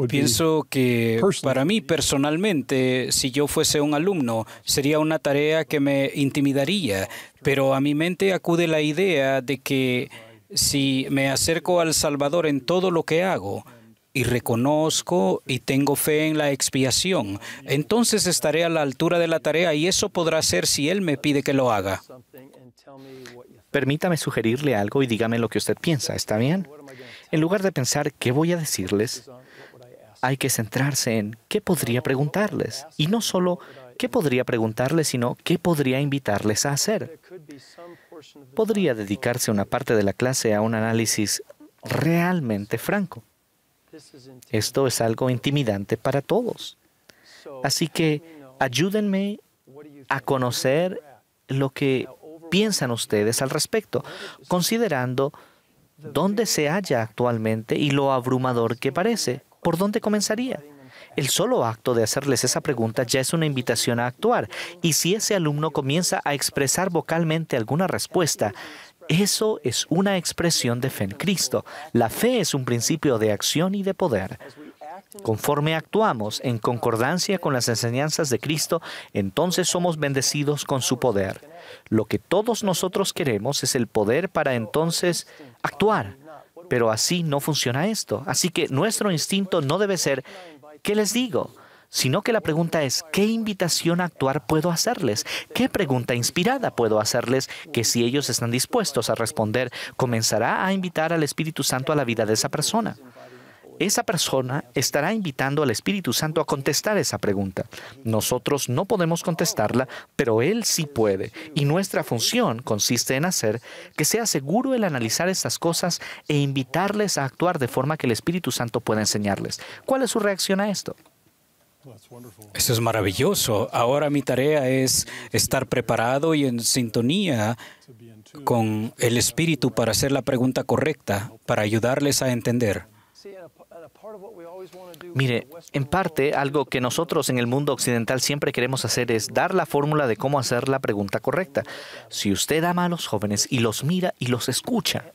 Pienso que para mí personalmente, si yo fuese un alumno, sería una tarea que me intimidaría, pero a mi mente acude la idea de que si me acerco al Salvador en todo lo que hago y reconozco y tengo fe en la expiación, entonces estaré a la altura de la tarea y eso podrá ser si Él me pide que lo haga. Permítame sugerirle algo y dígame lo que usted piensa, ¿está bien? En lugar de pensar qué voy a decirles, hay que centrarse en qué podría preguntarles. Y no solo qué podría preguntarles, sino qué podría invitarles a hacer. Podría dedicarse una parte de la clase a un análisis realmente franco. Esto es algo intimidante para todos. Así que ayúdenme a conocer lo que piensan ustedes al respecto, considerando dónde se halla actualmente y lo abrumador que parece. ¿Por dónde comenzaría? El solo acto de hacerles esa pregunta ya es una invitación a actuar. Y si ese alumno comienza a expresar vocalmente alguna respuesta, eso es una expresión de fe en Cristo. La fe es un principio de acción y de poder. Conforme actuamos en concordancia con las enseñanzas de Cristo, entonces somos bendecidos con su poder. Lo que todos nosotros queremos es el poder para entonces actuar. Pero así no funciona esto. Así que nuestro instinto no debe ser, ¿qué les digo?, sino que la pregunta es, ¿qué invitación a actuar puedo hacerles? ¿Qué pregunta inspirada puedo hacerles que si ellos están dispuestos a responder, comenzará a invitar al Espíritu Santo a la vida de esa persona? Esa persona estará invitando al Espíritu Santo a contestar esa pregunta. Nosotros no podemos contestarla, pero Él sí puede. Y nuestra función consiste en hacer que sea seguro el analizar estas cosas e invitarles a actuar de forma que el Espíritu Santo pueda enseñarles. ¿Cuál es su reacción a esto? Eso es maravilloso. Ahora mi tarea es estar preparado y en sintonía con el Espíritu para hacer la pregunta correcta, para ayudarles a entender. Mire, en parte, algo que nosotros en el mundo occidental siempre queremos hacer es dar la fórmula de cómo hacer la pregunta correcta. Si usted ama a los jóvenes y los mira y los escucha,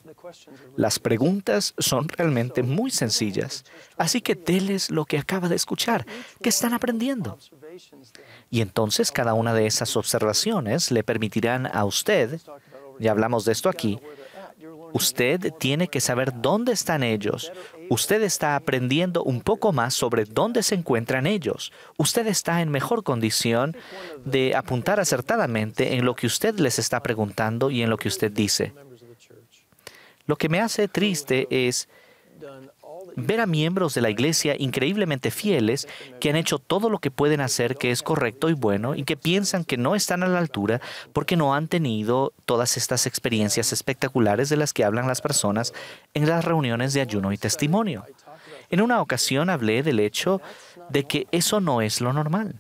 las preguntas son realmente muy sencillas. Así que déles lo que acaba de escuchar, que están aprendiendo. Y entonces cada una de esas observaciones le permitirán a usted, ya hablamos de esto aquí, usted tiene que saber dónde están ellos. Usted está aprendiendo un poco más sobre dónde se encuentran ellos. Usted está en mejor condición de apuntar acertadamente en lo que usted les está preguntando y en lo que usted dice. Lo que me hace triste es ver a miembros de la iglesia increíblemente fieles que han hecho todo lo que pueden hacer que es correcto y bueno y que piensan que no están a la altura porque no han tenido todas estas experiencias espectaculares de las que hablan las personas en las reuniones de ayuno y testimonio. En una ocasión hablé del hecho de que eso no es lo normal.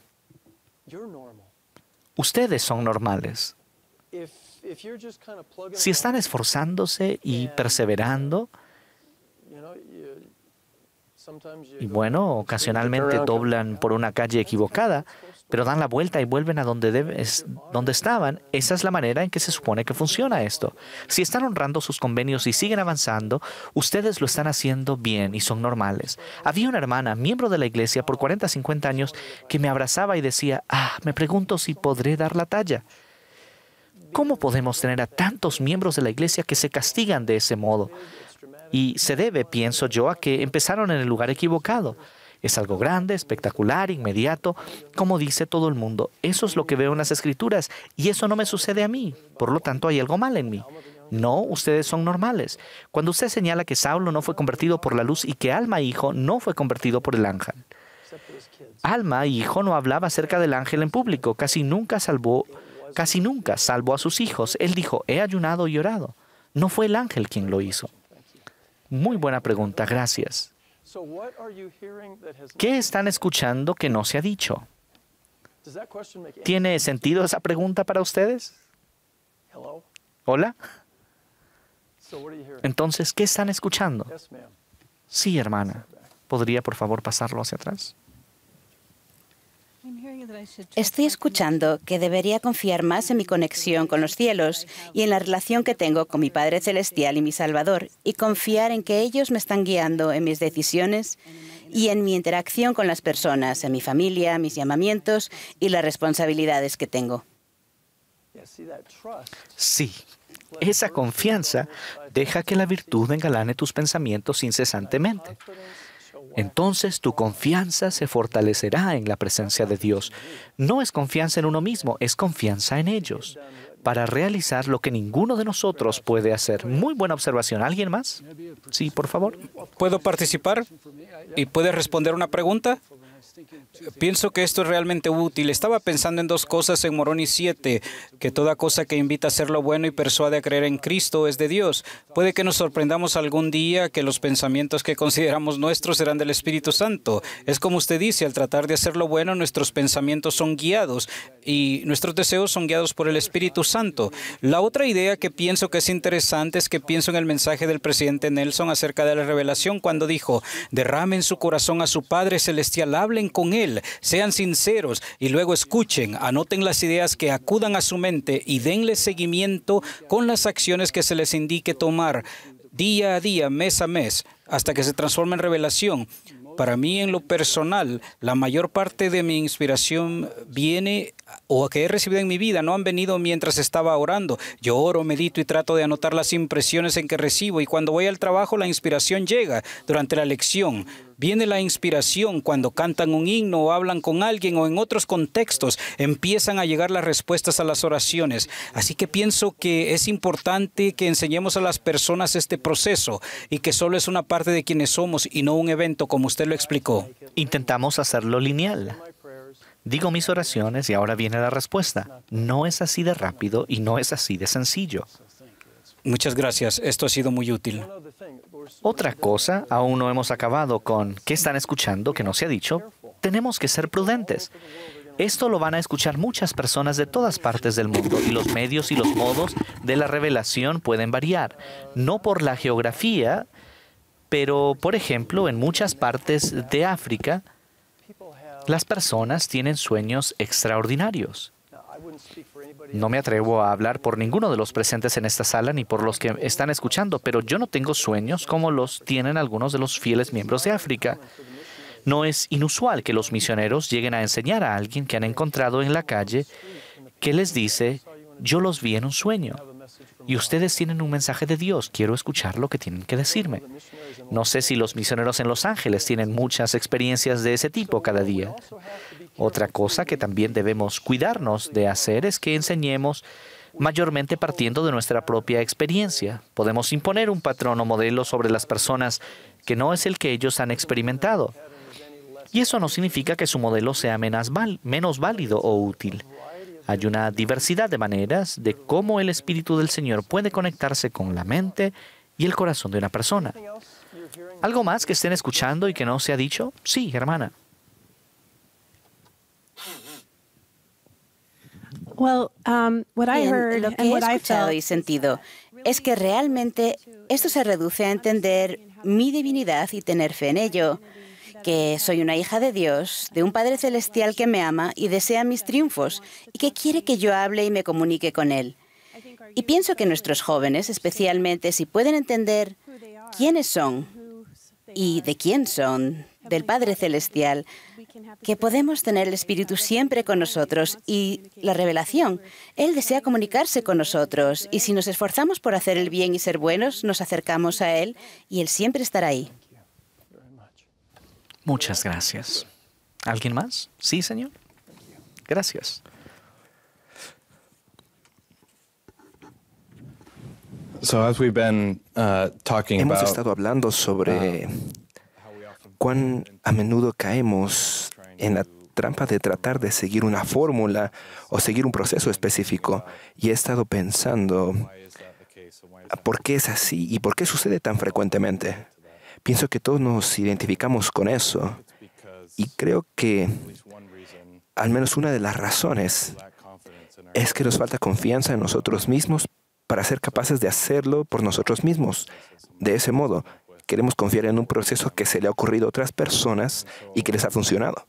Ustedes son normales. Si están esforzándose y perseverando, y bueno, ocasionalmente doblan por una calle equivocada, pero dan la vuelta y vuelven a donde estaban. Esa es la manera en que se supone que funciona esto. Si están honrando sus convenios y siguen avanzando, ustedes lo están haciendo bien y son normales. Había una hermana, miembro de la iglesia por 40, 50 años, que me abrazaba y decía, me pregunto si podré dar la talla. ¿Cómo podemos tener a tantos miembros de la iglesia que se castigan de ese modo? Y se debe, pienso yo, a que empezaron en el lugar equivocado. Es algo grande, espectacular, inmediato, como dice todo el mundo. Eso es lo que veo en las Escrituras y eso no me sucede a mí. Por lo tanto, hay algo mal en mí. No, ustedes son normales. Cuando usted señala que Saulo no fue convertido por la luz y que Alma, hijo, no fue convertido por el ángel. Alma, hijo, no hablaba acerca del ángel en público. Casi nunca salvó a sus hijos. Él dijo, he ayunado y orado. No fue el ángel quien lo hizo. Muy buena pregunta, gracias. ¿Qué están escuchando que no se ha dicho? ¿Tiene sentido esa pregunta para ustedes? ¿Hola? Entonces, ¿qué están escuchando? Sí, hermana. ¿Podría, por favor, pasarlo hacia atrás? Estoy escuchando que debería confiar más en mi conexión con los cielos y en la relación que tengo con mi Padre Celestial y mi Salvador, y confiar en que ellos me están guiando en mis decisiones y en mi interacción con las personas, en mi familia, mis llamamientos y las responsabilidades que tengo. Sí, esa confianza deja que la virtud engalane tus pensamientos incesantemente. Entonces tu confianza se fortalecerá en la presencia de Dios. No es confianza en uno mismo, es confianza en ellos, para realizar lo que ninguno de nosotros puede hacer. Muy buena observación. ¿Alguien más? Sí, por favor. ¿Puedo participar? ¿Y puedes responder una pregunta? Pienso que esto es realmente útil. Estaba pensando en dos cosas en Moroni 7, que toda cosa que invita a hacer lo bueno y persuade a creer en Cristo es de Dios. Puede que nos sorprendamos algún día que los pensamientos que consideramos nuestros serán del Espíritu Santo. Es como usted dice, al tratar de hacer lo bueno, nuestros pensamientos son guiados y nuestros deseos son guiados por el Espíritu Santo. La otra idea que pienso que es interesante es que pienso en el mensaje del presidente Nelson acerca de la revelación cuando dijo, derramen su corazón a su Padre Celestial, hablen con Él, sean sinceros y luego escuchen, anoten las ideas que acudan a su mente y denle seguimiento con las acciones que se les indique tomar día a día, mes a mes, hasta que se transforme en revelación. Para mí, en lo personal, la mayor parte de mi inspiración viene o que he recibido en mi vida no han venido mientras estaba orando. Yo oro, medito y trato de anotar las impresiones en que recibo, y cuando voy al trabajo la inspiración llega durante la lección. Viene la inspiración cuando cantan un himno o hablan con alguien o en otros contextos. Empiezan a llegar las respuestas a las oraciones. Así que pienso que es importante que enseñemos a las personas este proceso y que solo es una parte de quienes somos y no un evento como usted lo explicó. Intentamos hacerlo lineal. Digo mis oraciones y ahora viene la respuesta. No es así de rápido y no es así de sencillo. Muchas gracias. Esto ha sido muy útil. Otra cosa, aún no hemos acabado con ¿qué están escuchando que no se ha dicho? tenemos que ser prudentes. Esto lo van a escuchar muchas personas de todas partes del mundo y los medios y los modos de la revelación pueden variar. No por la geografía, pero, por ejemplo, en muchas partes de África, las personas tienen sueños extraordinarios. No me atrevo a hablar por ninguno de los presentes en esta sala ni por los que están escuchando, pero yo no tengo sueños como los tienen algunos de los fieles miembros de África. No es inusual que los misioneros lleguen a enseñar a alguien que han encontrado en la calle que les dice, yo los vi en un sueño y ustedes tienen un mensaje de Dios, quiero escuchar lo que tienen que decirme. No sé si los misioneros en Los Ángeles tienen muchas experiencias de ese tipo cada día. Otra cosa que también debemos cuidarnos de hacer es que enseñemos mayormente partiendo de nuestra propia experiencia. Podemos imponer un patrón o modelo sobre las personas que no es el que ellos han experimentado. Y eso no significa que su modelo sea menos válido o útil. Hay una diversidad de maneras de cómo el Espíritu del Señor puede conectarse con la mente y el corazón de una persona. ¿Algo más que estén escuchando y que no se ha dicho? Sí, hermana. Bien, lo que he escuchado y sentido es que realmente esto se reduce a entender mi divinidad y tener fe en ello, que soy una hija de Dios, de un Padre Celestial que me ama y desea mis triunfos y que quiere que yo hable y me comunique con Él. Y pienso que nuestros jóvenes, especialmente si pueden entender quiénes son y de quién son, del Padre Celestial, que podemos tener el Espíritu siempre con nosotros y la revelación. Él desea comunicarse con nosotros y si nos esforzamos por hacer el bien y ser buenos, nos acercamos a Él y Él siempre estará ahí. Muchas gracias. ¿Alguien más? Sí, señor. Gracias. Hemos estado hablando sobre cuán a menudo caemos en la trampa de tratar de seguir una fórmula o seguir un proceso específico. Y he estado pensando, ¿por qué es así y por qué sucede tan frecuentemente? Pienso que todos nos identificamos con eso. Y creo que al menos una de las razones es que nos falta confianza en nosotros mismos para ser capaces de hacerlo por nosotros mismos. De ese modo, queremos confiar en un proceso que se le ha ocurrido a otras personas y que les ha funcionado.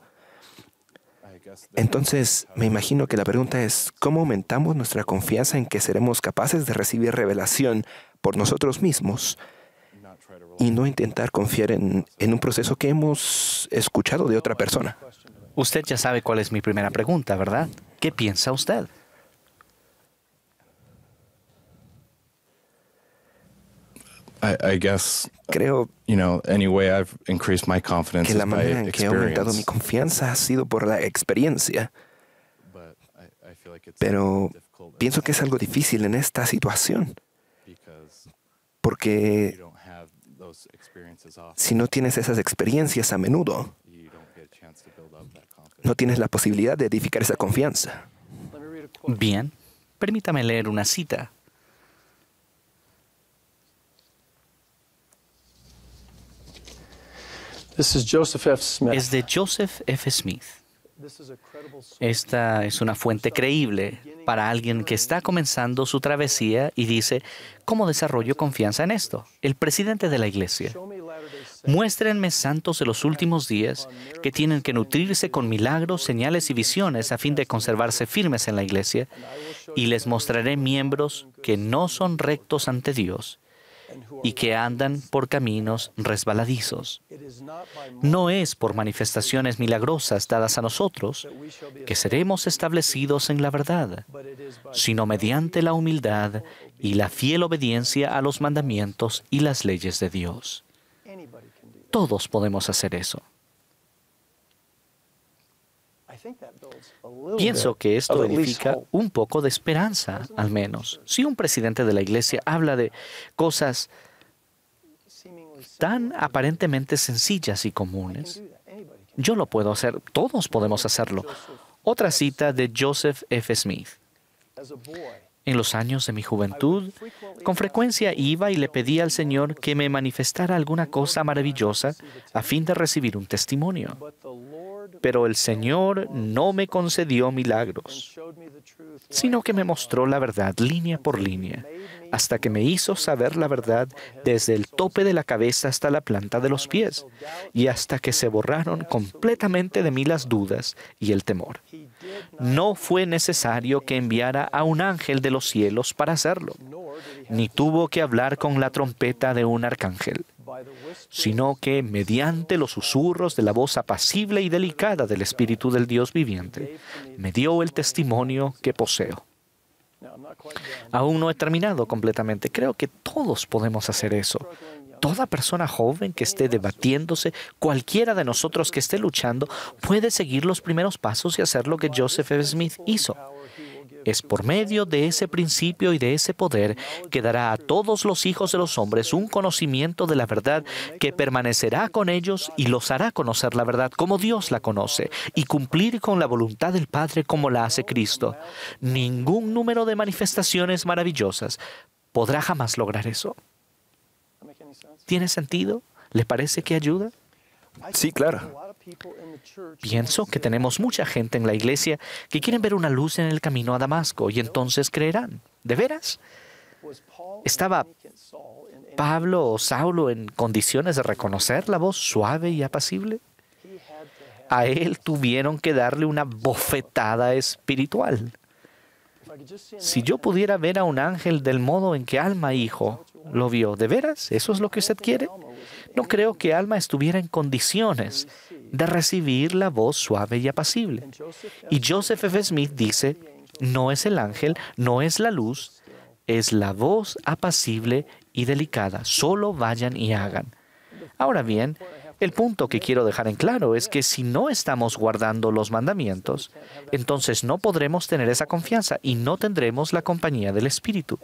Entonces, me imagino que la pregunta es, ¿cómo aumentamos nuestra confianza en que seremos capaces de recibir revelación por nosotros mismos y no intentar confiar en un proceso que hemos escuchado de otra persona? Usted ya sabe cuál es mi primera pregunta, ¿verdad? ¿Qué piensa usted? Creo que la manera en que he aumentado mi confianza ha sido por la experiencia. Pero pienso que es algo difícil en esta situación. Porque si no tienes esas experiencias a menudo, no tienes la posibilidad de edificar esa confianza. Bien, permítame leer una cita. Es de Joseph F. Smith. Esta es una fuente creíble para alguien que está comenzando su travesía y dice, ¿cómo desarrollo confianza en esto? El presidente de la iglesia. Muéstrenme santos de los últimos días que tienen que nutrirse con milagros, señales y visiones a fin de conservarse firmes en la iglesia, y les mostraré miembros que no son rectos ante Dios y que andan por caminos resbaladizos. No es por manifestaciones milagrosas dadas a nosotros que seremos establecidos en la verdad, sino mediante la humildad y la fiel obediencia a los mandamientos y las leyes de Dios. Todos podemos hacer eso. Pienso que esto edifica un poco de esperanza, al menos. Si un presidente de la iglesia habla de cosas tan aparentemente sencillas y comunes, yo lo puedo hacer, todos podemos hacerlo. Otra cita de Joseph F. Smith. En los años de mi juventud, con frecuencia iba y le pedía al Señor que me manifestara alguna cosa maravillosa a fin de recibir un testimonio. Pero el Señor no me concedió milagros, sino que me mostró la verdad línea por línea, hasta que me hizo saber la verdad desde el tope de la cabeza hasta la planta de los pies, y hasta que se borraron completamente de mí las dudas y el temor. No fue necesario que enviara a un ángel de los cielos para hacerlo, ni tuvo que hablar con la trompeta de un arcángel, sino que mediante los susurros de la voz apacible y delicada del Espíritu del Dios viviente, me dio el testimonio que poseo. Aún no he terminado completamente. Creo que todos podemos hacer eso. Toda persona joven que esté debatiéndose, cualquiera de nosotros que esté luchando, puede seguir los primeros pasos y hacer lo que Joseph F. Smith hizo. Es por medio de ese principio y de ese poder que dará a todos los hijos de los hombres un conocimiento de la verdad que permanecerá con ellos y los hará conocer la verdad como Dios la conoce y cumplir con la voluntad del Padre como la hace Cristo. Ningún número de manifestaciones maravillosas podrá jamás lograr eso. ¿Tiene sentido? ¿Le parece que ayuda? Sí, claro. Pienso que tenemos mucha gente en la iglesia que quieren ver una luz en el camino a Damasco y entonces creerán. ¿De veras? ¿Estaba Pablo o Saulo en condiciones de reconocer la voz suave y apacible? A él tuvieron que darle una bofetada espiritual. Si yo pudiera ver a un ángel del modo en que Alma hijo lo vio, ¿de veras? ¿Eso es lo que usted quiere? No creo que Alma estuviera en condiciones de recibir la voz suave y apacible. Y Joseph F. Smith dice, no es el ángel, no es la luz, es la voz apacible y delicada. Solo vayan y hagan. Ahora bien, el punto que quiero dejar en claro es que si no estamos guardando los mandamientos, entonces no podremos tener esa confianza y no tendremos la compañía del Espíritu.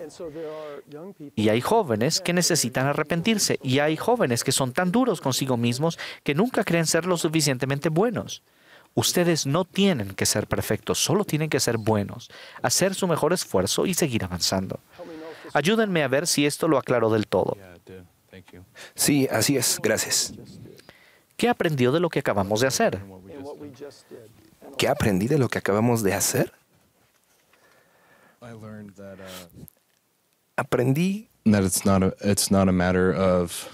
Y hay jóvenes que necesitan arrepentirse y hay jóvenes que son tan duros consigo mismos que nunca creen ser lo suficientemente buenos. Ustedes no tienen que ser perfectos, solo tienen que ser buenos, hacer su mejor esfuerzo y seguir avanzando. Ayúdenme a ver si esto lo aclaró del todo. Sí, así es. Gracias. ¿Qué aprendió de lo que acabamos de hacer? ¿Qué aprendí de lo que acabamos de hacer? Aprendí That it's not a matter of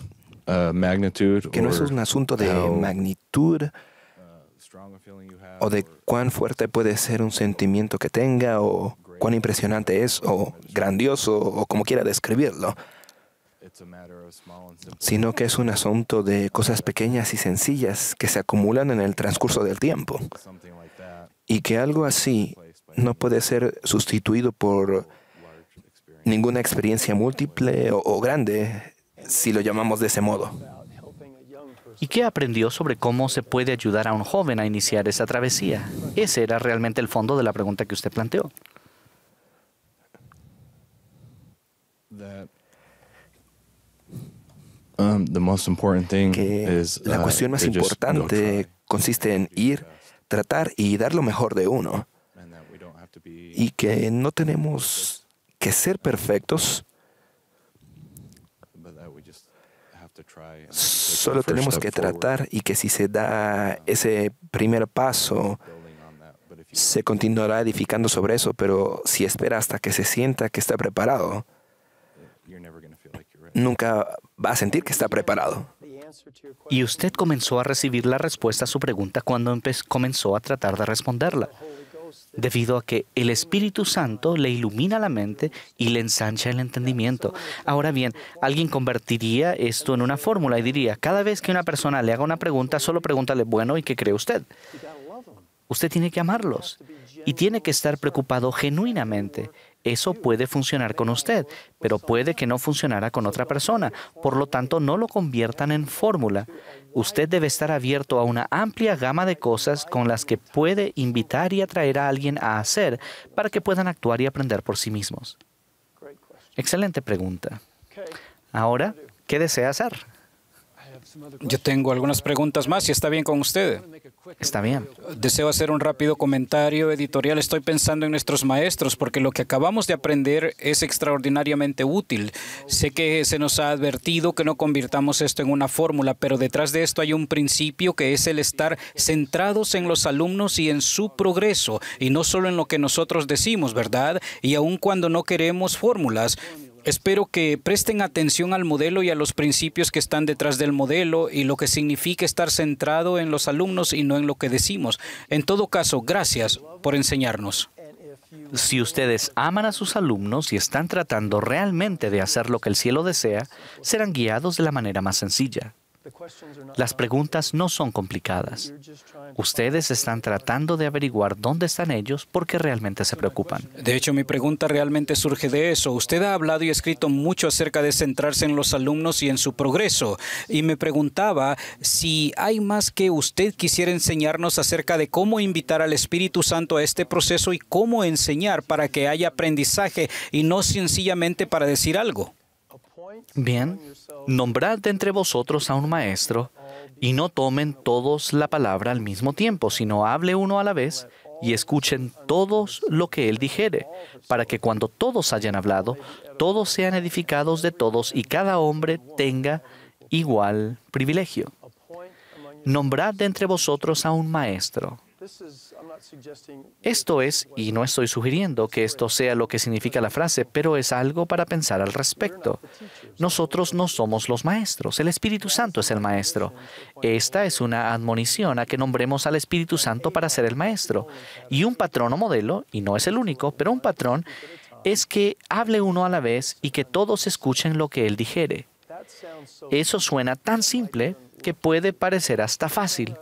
magnitude que no es un asunto de magnitud o de cuán fuerte puede ser un sentimiento que tenga o cuán impresionante es o grandioso o como quiera describirlo, sino que es un asunto de cosas pequeñas y sencillas que se acumulan en el transcurso del tiempo y que algo así no puede ser sustituido por ninguna experiencia múltiple o grande, si lo llamamos de ese modo. ¿Y qué aprendió sobre cómo se puede ayudar a un joven a iniciar esa travesía? Ese era realmente el fondo de la pregunta que usted planteó. Que la cuestión más importante consiste en ir, tratar y dar lo mejor de uno. Y que no tenemos que ser perfectos, solo tenemos que tratar y que si se da ese primer paso, se continuará edificando sobre eso, pero si espera hasta que se sienta que está preparado, nunca va a sentir que está preparado. Y usted comenzó a recibir la respuesta a su pregunta cuando comenzó a tratar de responderla, debido a que el Espíritu Santo le ilumina la mente y le ensancha el entendimiento. Ahora bien, alguien convertiría esto en una fórmula y diría, cada vez que una persona le haga una pregunta, solo pregúntale, bueno, ¿y qué cree usted? Usted tiene que amarlos y tiene que estar preocupado genuinamente. Eso puede funcionar con usted, pero puede que no funcionara con otra persona. Por lo tanto, no lo conviertan en fórmula. Usted debe estar abierto a una amplia gama de cosas con las que puede invitar y atraer a alguien a hacer para que puedan actuar y aprender por sí mismos. Excelente pregunta. Ahora, ¿qué desea hacer? Yo tengo algunas preguntas más, si está bien con usted. Está bien. Deseo hacer un rápido comentario editorial. Estoy pensando en nuestros maestros, porque lo que acabamos de aprender es extraordinariamente útil. Sé que se nos ha advertido que no convirtamos esto en una fórmula, pero detrás de esto hay un principio que es el estar centrados en los alumnos y en su progreso, y no solo en lo que nosotros decimos, ¿verdad? Y aun cuando no queremos fórmulas, espero que presten atención al modelo y a los principios que están detrás del modelo y lo que significa estar centrado en los alumnos y no en lo que decimos. En todo caso, gracias por enseñarnos. Si ustedes aman a sus alumnos y están tratando realmente de hacer lo que el cielo desea, serán guiados de la manera más sencilla. Las preguntas no son complicadas. Ustedes están tratando de averiguar dónde están ellos porque realmente se preocupan. De hecho, mi pregunta realmente surge de eso. Usted ha hablado y escrito mucho acerca de centrarse en los alumnos y en su progreso. Y me preguntaba si hay más que usted quisiera enseñarnos acerca de cómo invitar al Espíritu Santo a este proceso y cómo enseñar para que haya aprendizaje y no sencillamente para decir algo. Bien, nombrad de entre vosotros a un maestro, y no tomen todos la palabra al mismo tiempo, sino hable uno a la vez, y escuchen todos lo que él dijere, para que cuando todos hayan hablado, todos sean edificados de todos, y cada hombre tenga igual privilegio. Nombrad de entre vosotros a un maestro. Esto es, y no estoy sugiriendo que esto sea lo que significa la frase, pero es algo para pensar al respecto. Nosotros no somos los maestros, el Espíritu Santo es el maestro. Esta es una admonición a que nombremos al Espíritu Santo para ser el maestro. Y un patrón o modelo, y no es el único, pero un patrón, es que hable uno a la vez y que todos escuchen lo que él dijere. Eso suena tan simple que puede parecer hasta fácil.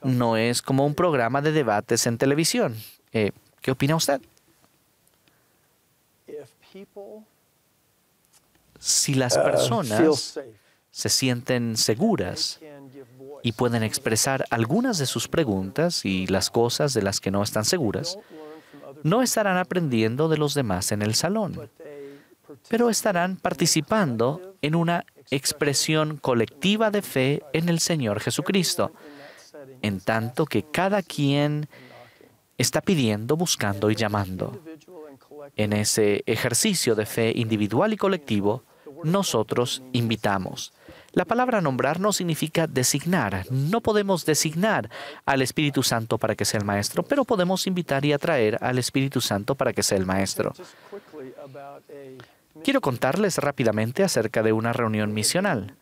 No es como un programa de debates en televisión. ¿Qué opina usted? Si las personas se sienten seguras y pueden expresar algunas de sus preguntas y las cosas de las que no están seguras, no estarán aprendiendo de los demás en el salón, pero estarán participando en una expresión colectiva de fe en el Señor Jesucristo, en tanto que cada quien está pidiendo, buscando y llamando. En ese ejercicio de fe individual y colectivo, nosotros invitamos. La palabra nombrar no significa designar. No podemos designar al Espíritu Santo para que sea el Maestro, pero podemos invitar y atraer al Espíritu Santo para que sea el Maestro. Quiero contarles rápidamente acerca de una reunión misional.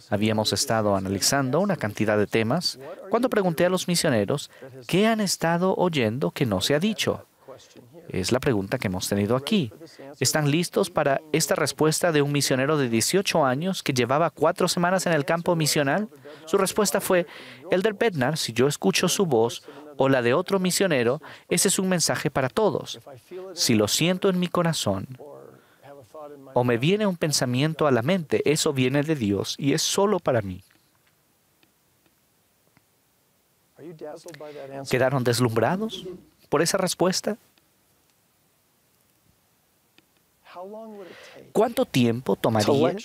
Habíamos estado analizando una cantidad de temas cuando pregunté a los misioneros qué han estado oyendo que no se ha dicho. Es la pregunta que hemos tenido aquí. ¿Están listos para esta respuesta de un misionero de 18 años que llevaba 4 semanas en el campo misional? Su respuesta fue: Elder Bednar, si yo escucho su voz o la de otro misionero, ese es un mensaje para todos. Si lo siento en mi corazón o me viene un pensamiento a la mente, eso viene de Dios y es solo para mí. ¿Quedaron deslumbrados por esa respuesta? ¿Cuánto tiempo tomaría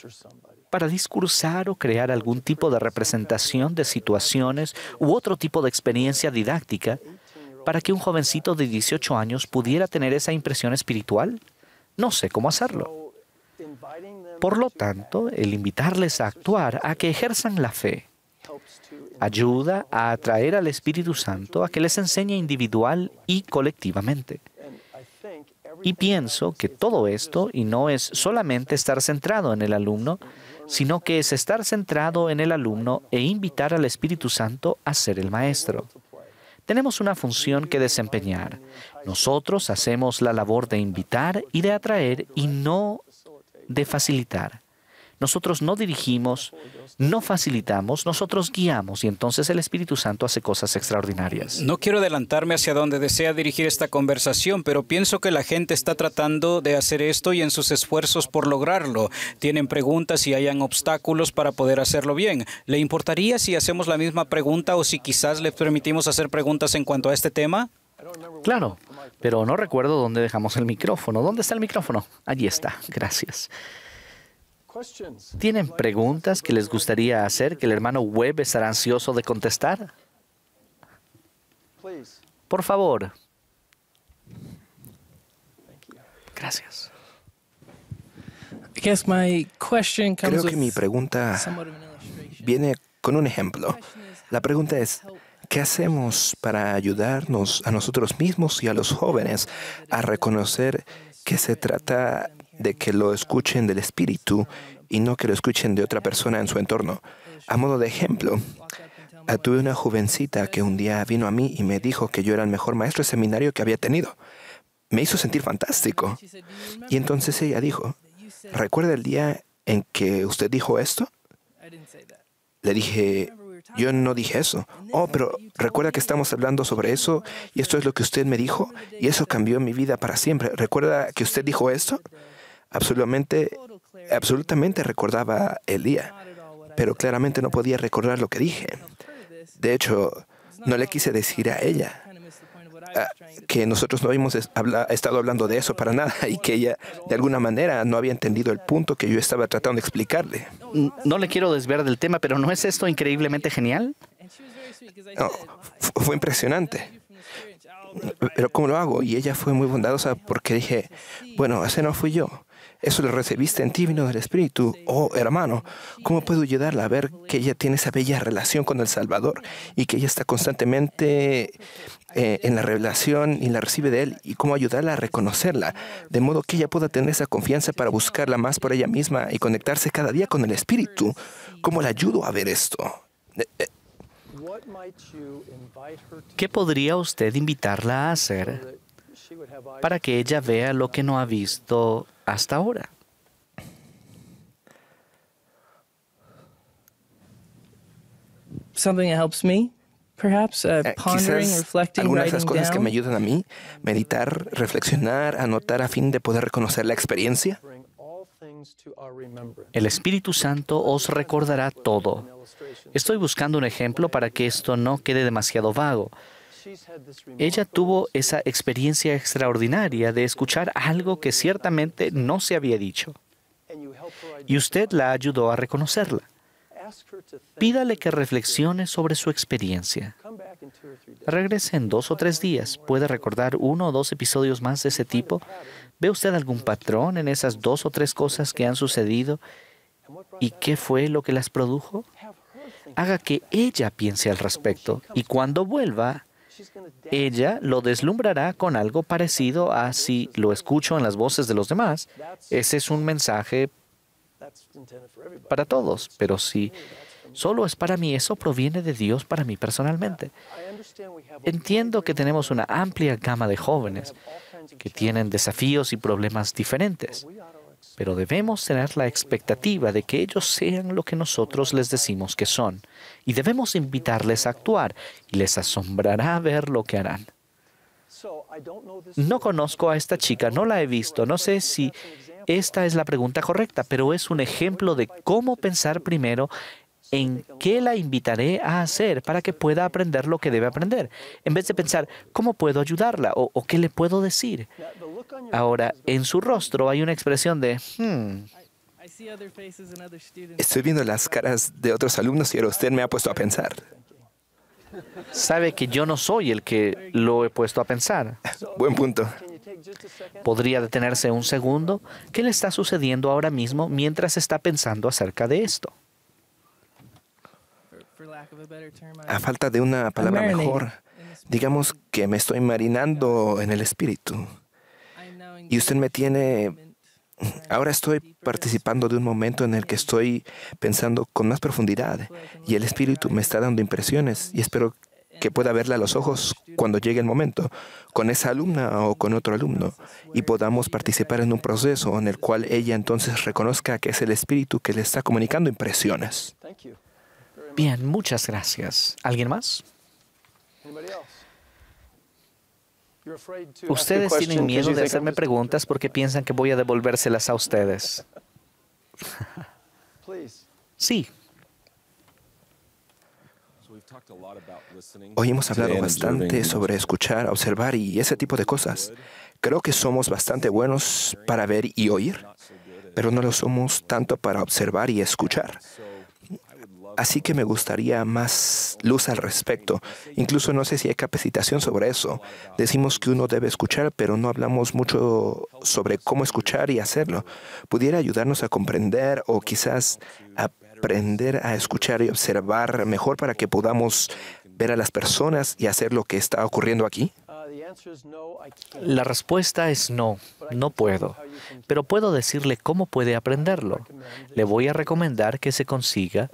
para discursar o crear algún tipo de representación de situaciones u otro tipo de experiencia didáctica para que un jovencito de 18 años pudiera tener esa impresión espiritual? No sé cómo hacerlo. Por lo tanto, el invitarles a actuar, a que ejerzan la fe, ayuda a atraer al Espíritu Santo a que les enseñe individual y colectivamente. Y pienso que todo esto, y no es solamente estar centrado en el alumno, sino que es estar centrado en el alumno e invitar al Espíritu Santo a ser el maestro. Tenemos una función que desempeñar. Nosotros hacemos la labor de invitar y de atraer y no de facilitar. Nosotros no dirigimos, no facilitamos, nosotros guiamos y entonces el Espíritu Santo hace cosas extraordinarias. No quiero adelantarme hacia donde desea dirigir esta conversación, pero pienso que la gente está tratando de hacer esto y en sus esfuerzos por lograrlo. Tienen preguntas y hayan obstáculos para poder hacerlo bien. ¿Le importaría si hacemos la misma pregunta o si quizás le permitimos hacer preguntas en cuanto a este tema? Claro, pero no recuerdo dónde dejamos el micrófono. ¿Dónde está el micrófono? Allí está. Gracias. ¿Tienen preguntas que les gustaría hacer que el hermano Webb estará ansioso de contestar? Por favor. Gracias. Creo que mi pregunta viene con un ejemplo. La pregunta es, ¿qué hacemos para ayudarnos a nosotros mismos y a los jóvenes a reconocer que se trata de que lo escuchen del Espíritu y no que lo escuchen de otra persona en su entorno? A modo de ejemplo, tuve una jovencita que un día vino a mí y me dijo que yo era el mejor maestro de seminario que había tenido. Me hizo sentir fantástico. Y entonces ella dijo, ¿recuerda el día en que usted dijo esto? Le dije, yo no dije eso. Oh, pero ¿recuerda que estamos hablando sobre eso? Y esto es lo que usted me dijo. Y eso cambió mi vida para siempre. ¿Recuerda que usted dijo esto? Absolutamente recordaba el día. Pero claramente no podía recordar lo que dije. De hecho, no le quise decir a ella que nosotros no habíamos estado hablando de eso para nada y que ella, de alguna manera, no había entendido el punto que yo estaba tratando de explicarle. No le quiero desviar del tema, pero ¿no es esto increíblemente genial? No, fue impresionante. Pero ¿cómo lo hago? Y ella fue muy bondadosa porque dije, bueno, ese no fui yo. Eso lo recibiste en ti, vino del Espíritu. Oh, hermano, ¿cómo puedo ayudarla a ver que ella tiene esa bella relación con el Salvador y que ella está constantemente en la revelación y la recibe de Él? Y cómo ayudarla a reconocerla, de modo que ella pueda tener esa confianza para buscarla más por ella misma y conectarse cada día con el Espíritu. ¿Cómo la ayudo a ver esto? ¿Qué podría usted invitarla a hacer para que ella vea lo que no ha visto hasta ahora? Something that helps me, perhaps pondering, Quizás reflecting, algunas de las writing cosas que me down. ayudan a mí, meditar, reflexionar, anotar a fin de poder reconocer la experiencia. El Espíritu Santo os recordará todo. Estoy buscando un ejemplo para que esto no quede demasiado vago. Ella tuvo esa experiencia extraordinaria de escuchar algo que ciertamente no se había dicho. Y usted la ayudó a reconocerla. Pídale que reflexione sobre su experiencia. Regrese en 2 o 3 días. ¿Puede recordar 1 o 2 episodios más de ese tipo? ¿Ve usted algún patrón en esas 2 o 3 cosas que han sucedido? ¿Y qué fue lo que las produjo? Haga que ella piense al respecto. Y cuando vuelva, ella lo deslumbrará con algo parecido a si lo escucho en las voces de los demás. Ese es un mensaje para todos, pero si solo es para mí, eso proviene de Dios para mí personalmente. Entiendo que tenemos una amplia gama de jóvenes que tienen desafíos y problemas diferentes, pero debemos tener la expectativa de que ellos sean lo que nosotros les decimos que son, y debemos invitarles a actuar, y les asombrará ver lo que harán. No conozco a esta chica, no la he visto, no sé si esta es la pregunta correcta, pero es un ejemplo de cómo pensar primero en qué la invitaré a hacer para que pueda aprender lo que debe aprender, en vez de pensar cómo puedo ayudarla o qué le puedo decir. Ahora, en su rostro hay una expresión de Estoy viendo las caras de otros alumnos y ahora usted me ha puesto a pensar. sabe que yo no soy el que lo he puesto a pensar. Buen punto. ¿Podría detenerse un segundo? ¿Qué le está sucediendo ahora mismo mientras está pensando acerca de esto? A falta de una palabra mejor, digamos que me estoy marinando en el Espíritu. Y usted me tiene... Ahora estoy participando de un momento en el que estoy pensando con más profundidad y el Espíritu me está dando impresiones y espero que pueda verla a los ojos cuando llegue el momento, con esa alumna o con otro alumno, y podamos participar en un proceso en el cual ella entonces reconozca que es el Espíritu que le está comunicando impresiones. Bien, muchas gracias. ¿Alguien más? Ustedes tienen miedo de hacerme preguntas porque piensan que voy a devolvérselas a ustedes. Sí. Hoy hemos hablado bastante sobre escuchar, observar y ese tipo de cosas. Creo que somos bastante buenos para ver y oír, pero no lo somos tanto para observar y escuchar. Así que me gustaría más luz al respecto. Incluso no sé si hay capacitación sobre eso. Decimos que uno debe escuchar, pero no hablamos mucho sobre cómo escuchar y hacerlo. ¿Pudiera ayudarnos a comprender o quizás aprender a escuchar y observar mejor para que podamos ver a las personas y hacer lo que está ocurriendo aquí? La respuesta es no, no puedo. Pero puedo decirle cómo puede aprenderlo. Le voy a recomendar que se consiga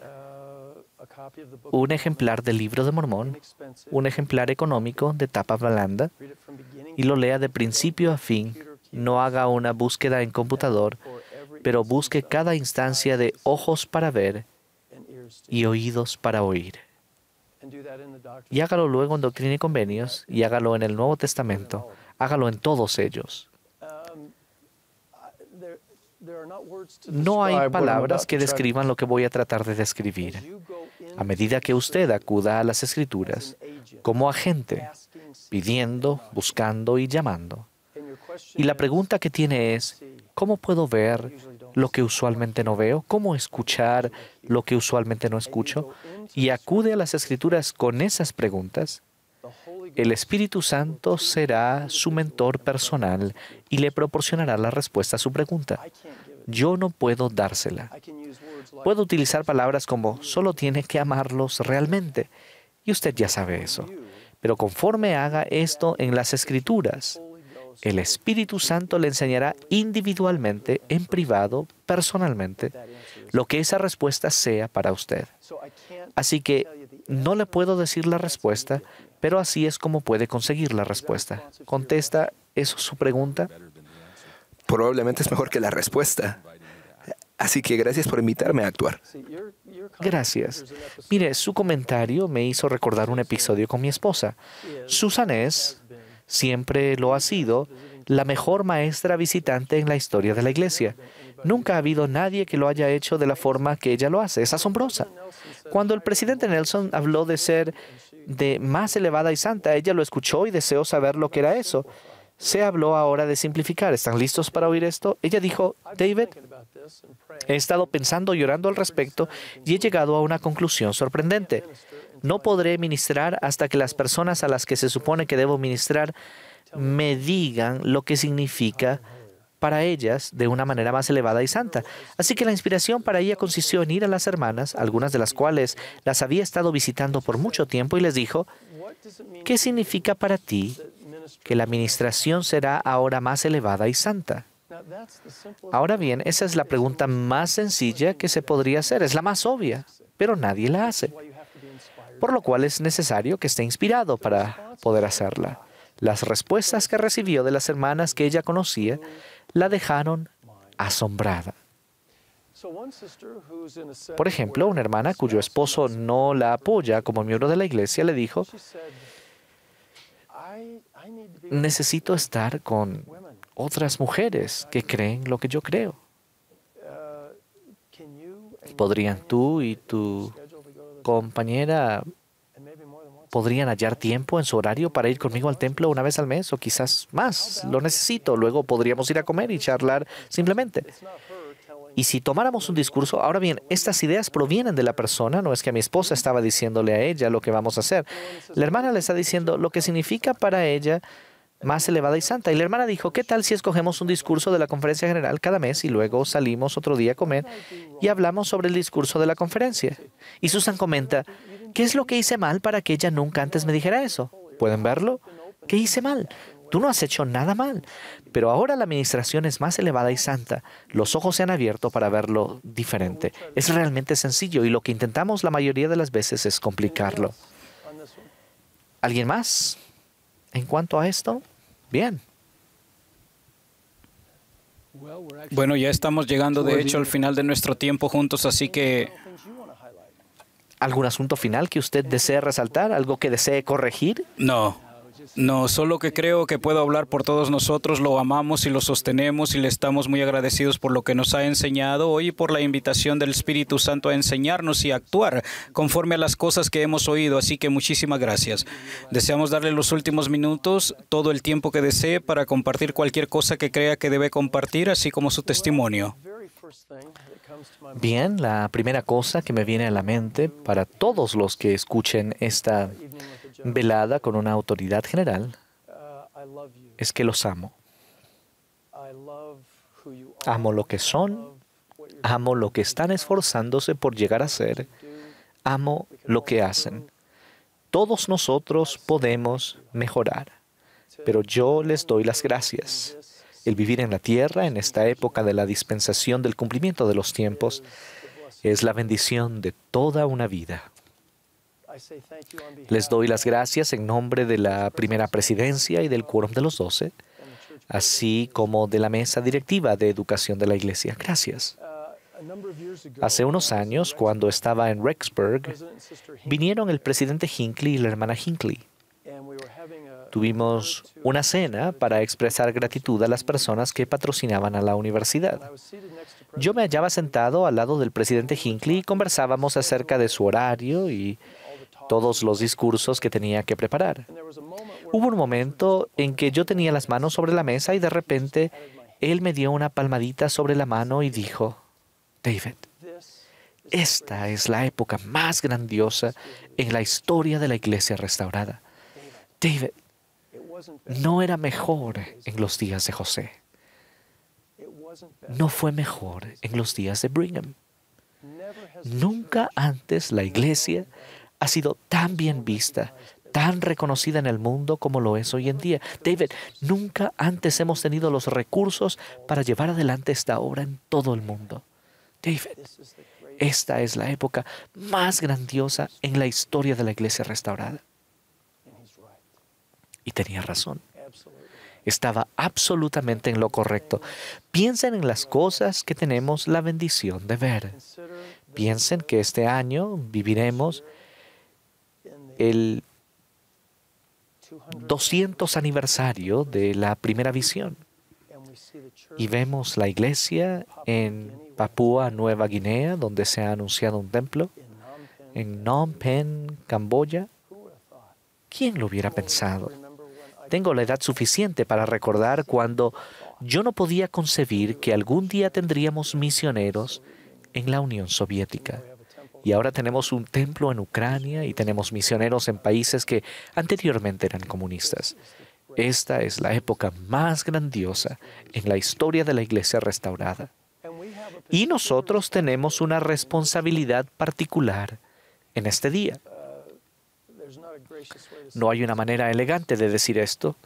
un ejemplar del Libro de Mormón, un ejemplar económico de tapa blanda, y lo lea de principio a fin. No haga una búsqueda en computador, pero busque cada instancia de ojos para ver y oídos para oír. Y hágalo luego en Doctrina y Convenios, y hágalo en el Nuevo Testamento. Hágalo en todos ellos. No hay palabras que describan lo que voy a tratar de describir. A medida que usted acuda a las Escrituras, como agente, pidiendo, buscando y llamando. Y la pregunta que tiene es, ¿cómo puedo ver lo que usualmente no veo? ¿Cómo escuchar lo que usualmente no escucho? Y acude a las Escrituras con esas preguntas. El Espíritu Santo será su mentor personal y le proporcionará la respuesta a su pregunta. Yo no puedo dársela. Puedo utilizar palabras como, solo tiene que amarlos realmente. Y usted ya sabe eso. Pero conforme haga esto en las Escrituras, el Espíritu Santo le enseñará individualmente, en privado, personalmente, lo que esa respuesta sea para usted. Así que no le puedo decir la respuesta, pero así es como puede conseguir la respuesta. ¿Contesta eso su pregunta? Probablemente es mejor que la respuesta. Así que gracias por invitarme a actuar. Gracias. Mire, su comentario me hizo recordar un episodio con mi esposa. Susan es, siempre lo ha sido, la mejor maestra visitante en la historia de la iglesia. Nunca ha habido nadie que lo haya hecho de la forma que ella lo hace. Es asombrosa. Cuando el presidente Nelson habló de ser de más elevada y santa, ella lo escuchó y deseó saber lo que era eso. Se habló ahora de simplificar. ¿Están listos para oír esto? Ella dijo, David, he estado pensando y orando al respecto y he llegado a una conclusión sorprendente. No podré ministrar hasta que las personas a las que se supone que debo ministrar me digan lo que significa para ellas de una manera más elevada y santa. Así que la inspiración para ella consistió en ir a las hermanas, algunas de las cuales las había estado visitando por mucho tiempo, y les dijo, ¿qué significa para ti que la administración será ahora más elevada y santa? Ahora bien, esa es la pregunta más sencilla que se podría hacer. Es la más obvia, pero nadie la hace. Por lo cual es necesario que esté inspirado para poder hacerla. Las respuestas que recibió de las hermanas que ella conocía la dejaron asombrada. Por ejemplo, una hermana cuyo esposo no la apoya como miembro de la iglesia le dijo, necesito estar con otras mujeres que creen lo que yo creo. ¿Podrían tú y tu compañera podrían hallar tiempo en su horario para ir conmigo al templo una vez al mes o quizás más? Lo necesito. Luego podríamos ir a comer y charlar simplemente. Y si tomáramos un discurso, ahora bien, estas ideas provienen de la persona, no es que mi esposa estaba diciéndole a ella lo que vamos a hacer. La hermana le está diciendo lo que significa para ella más elevada y santa. Y la hermana dijo, ¿qué tal si escogemos un discurso de la conferencia general cada mes y luego salimos otro día a comer y hablamos sobre el discurso de la conferencia? Y Susan comenta, ¿qué es lo que hice mal para que ella nunca antes me dijera eso? ¿Pueden verlo? ¿Qué hice mal? Tú no has hecho nada mal. Pero ahora la administración es más elevada y santa. Los ojos se han abierto para verlo diferente. Es realmente sencillo y lo que intentamos la mayoría de las veces es complicarlo. ¿Alguien más? En cuanto a esto, bien. Bueno, ya estamos llegando de hecho al final de nuestro tiempo juntos, así que... ¿Algún asunto final que usted desee resaltar? ¿Algo que desee corregir? No, solo que creo que puedo hablar por todos nosotros, lo amamos y lo sostenemos y le estamos muy agradecidos por lo que nos ha enseñado hoy y por la invitación del Espíritu Santo a enseñarnos y a actuar conforme a las cosas que hemos oído, así que muchísimas gracias. Deseamos darle los últimos minutos, todo el tiempo que desee para compartir cualquier cosa que crea que debe compartir, así como su testimonio. Bien, la primera cosa que me viene a la mente para todos los que escuchen esta velada con una autoridad general es que los amo. Amo lo que son, amo lo que están esforzándose por llegar a ser, amo lo que hacen. Todos nosotros podemos mejorar, pero yo les doy las gracias. El vivir en la tierra, en esta época de la dispensación del cumplimiento de los tiempos, es la bendición de toda una vida. Les doy las gracias en nombre de la primera presidencia y del quórum de los 12, así como de la mesa directiva de educación de la Iglesia. Gracias. Hace unos años, cuando estaba en Rexburg, vinieron el presidente Hinckley y la hermana Hinckley. Tuvimos una cena para expresar gratitud a las personas que patrocinaban a la universidad. Yo me hallaba sentado al lado del presidente Hinckley y conversábamos acerca de su horario y todos los discursos que tenía que preparar. Hubo un momento en que yo tenía las manos sobre la mesa y de repente él me dio una palmadita sobre la mano y dijo: David, esta es la época más grandiosa en la historia de la Iglesia restaurada. David, no era mejor en los días de José. No fue mejor en los días de Brigham. Nunca antes la Iglesia ha sido tan bien vista, tan reconocida en el mundo como lo es hoy en día. David, nunca antes hemos tenido los recursos para llevar adelante esta obra en todo el mundo. David, esta es la época más grandiosa en la historia de la Iglesia restaurada. Y tenía razón. Estaba absolutamente en lo correcto. Piensen en las cosas que tenemos la bendición de ver. Piensen que este año viviremos el 200 aniversario de la primera visión. Y vemos la iglesia en Papúa Nueva Guinea, donde se ha anunciado un templo, en Phnom Penh, Camboya. ¿Quién lo hubiera pensado? Tengo la edad suficiente para recordar cuando yo no podía concebir que algún día tendríamos misioneros en la Unión Soviética. Y ahora tenemos un templo en Ucrania y tenemos misioneros en países que anteriormente eran comunistas. Esta es la época más grandiosa en la historia de la Iglesia restaurada. Y nosotros tenemos una responsabilidad particular en este día. No hay una manera elegante de decir esto.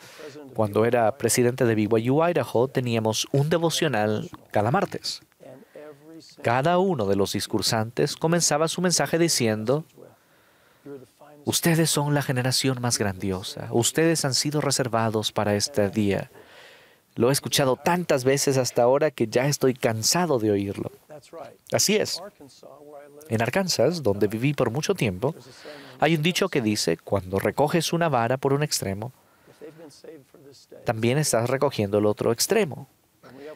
Cuando era presidente de BYU Idaho, teníamos un devocional cada martes. Cada uno de los discursantes comenzaba su mensaje diciendo: ustedes son la generación más grandiosa. Ustedes han sido reservados para este día. Lo he escuchado tantas veces hasta ahora que ya estoy cansado de oírlo. Así es. En Arkansas, donde viví por mucho tiempo, hay un dicho que dice: cuando recoges una vara por un extremo, también estás recogiendo el otro extremo.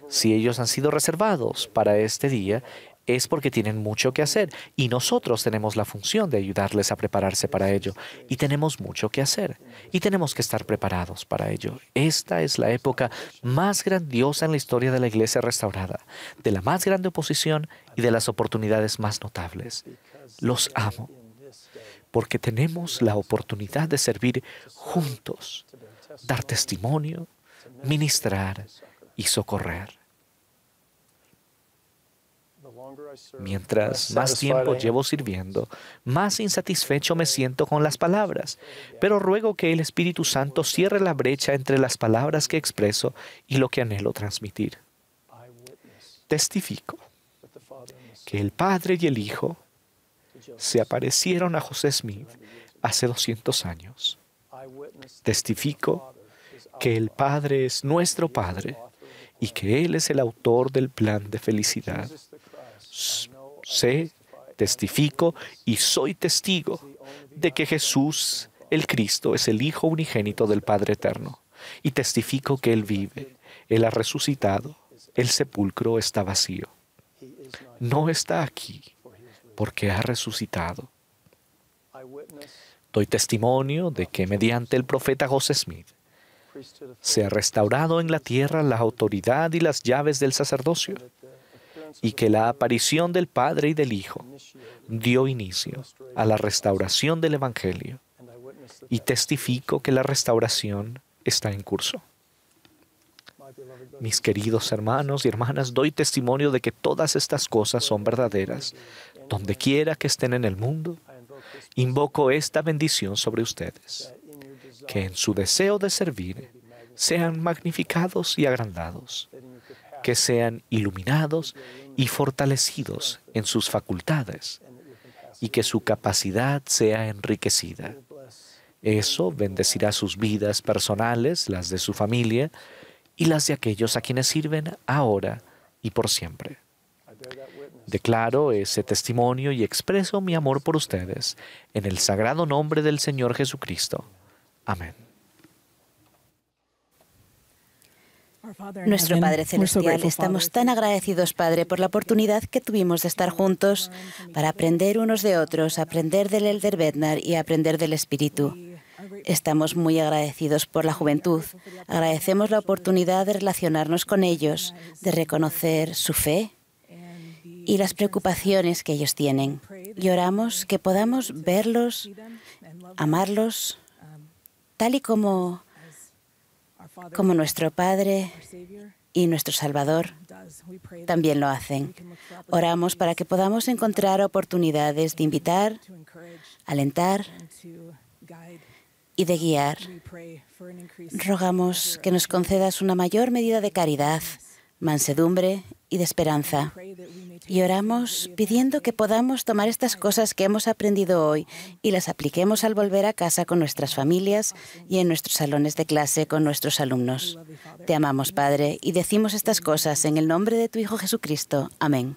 Si ellos han sido reservados para este día, es porque tienen mucho que hacer y nosotros tenemos la función de ayudarles a prepararse para ello. Y tenemos mucho que hacer y tenemos que estar preparados para ello. Esta es la época más grandiosa en la historia de la Iglesia restaurada, de la más grande oposición y de las oportunidades más notables. Los amo porque tenemos la oportunidad de servir juntos, dar testimonio, ministrar y socorrer. Mientras más tiempo llevo sirviendo, más insatisfecho me siento con las palabras, pero ruego que el Espíritu Santo cierre la brecha entre las palabras que expreso y lo que anhelo transmitir. Testifico que el Padre y el Hijo se aparecieron a José Smith hace 200 años. Testifico que el Padre es nuestro Padre y que Él es el autor del plan de felicidad. Sé, testifico y soy testigo de que Jesús, el Cristo, es el Hijo unigénito del Padre Eterno. Y testifico que Él vive, Él ha resucitado, el sepulcro está vacío. No está aquí porque ha resucitado. Doy testimonio de que mediante el profeta José Smith se ha restaurado en la tierra la autoridad y las llaves del sacerdocio. y que la aparición del Padre y del Hijo dio inicio a la restauración del Evangelio, y testifico que la restauración está en curso. Mis queridos hermanos y hermanas, doy testimonio de que todas estas cosas son verdaderas, donde quiera que estén en el mundo. Invoco esta bendición sobre ustedes, que en su deseo de servir sean magnificados y agrandados, que sean iluminados y fortalecidos en sus facultades, y que su capacidad sea enriquecida. Eso bendecirá sus vidas personales, las de su familia, y las de aquellos a quienes sirven ahora y por siempre. Declaro ese testimonio y expreso mi amor por ustedes en el sagrado nombre del Señor Jesucristo. Amén. Nuestro Padre Celestial, estamos tan agradecidos, Padre, por la oportunidad que tuvimos de estar juntos para aprender unos de otros, aprender del Elder Bednar y aprender del Espíritu. Estamos muy agradecidos por la juventud. Agradecemos la oportunidad de relacionarnos con ellos, de reconocer su fe y las preocupaciones que ellos tienen. Y oramos que podamos verlos, amarlos, tal y como nuestro Padre y nuestro Salvador también lo hacen. Oramos para que podamos encontrar oportunidades de invitar, alentar y de guiar. Rogamos que nos concedas una mayor medida de caridad, mansedumbre y de esperanza. Y oramos pidiendo que podamos tomar estas cosas que hemos aprendido hoy y las apliquemos al volver a casa con nuestras familias y en nuestros salones de clase con nuestros alumnos. Te amamos, Padre, y decimos estas cosas en el nombre de tu Hijo Jesucristo. Amén.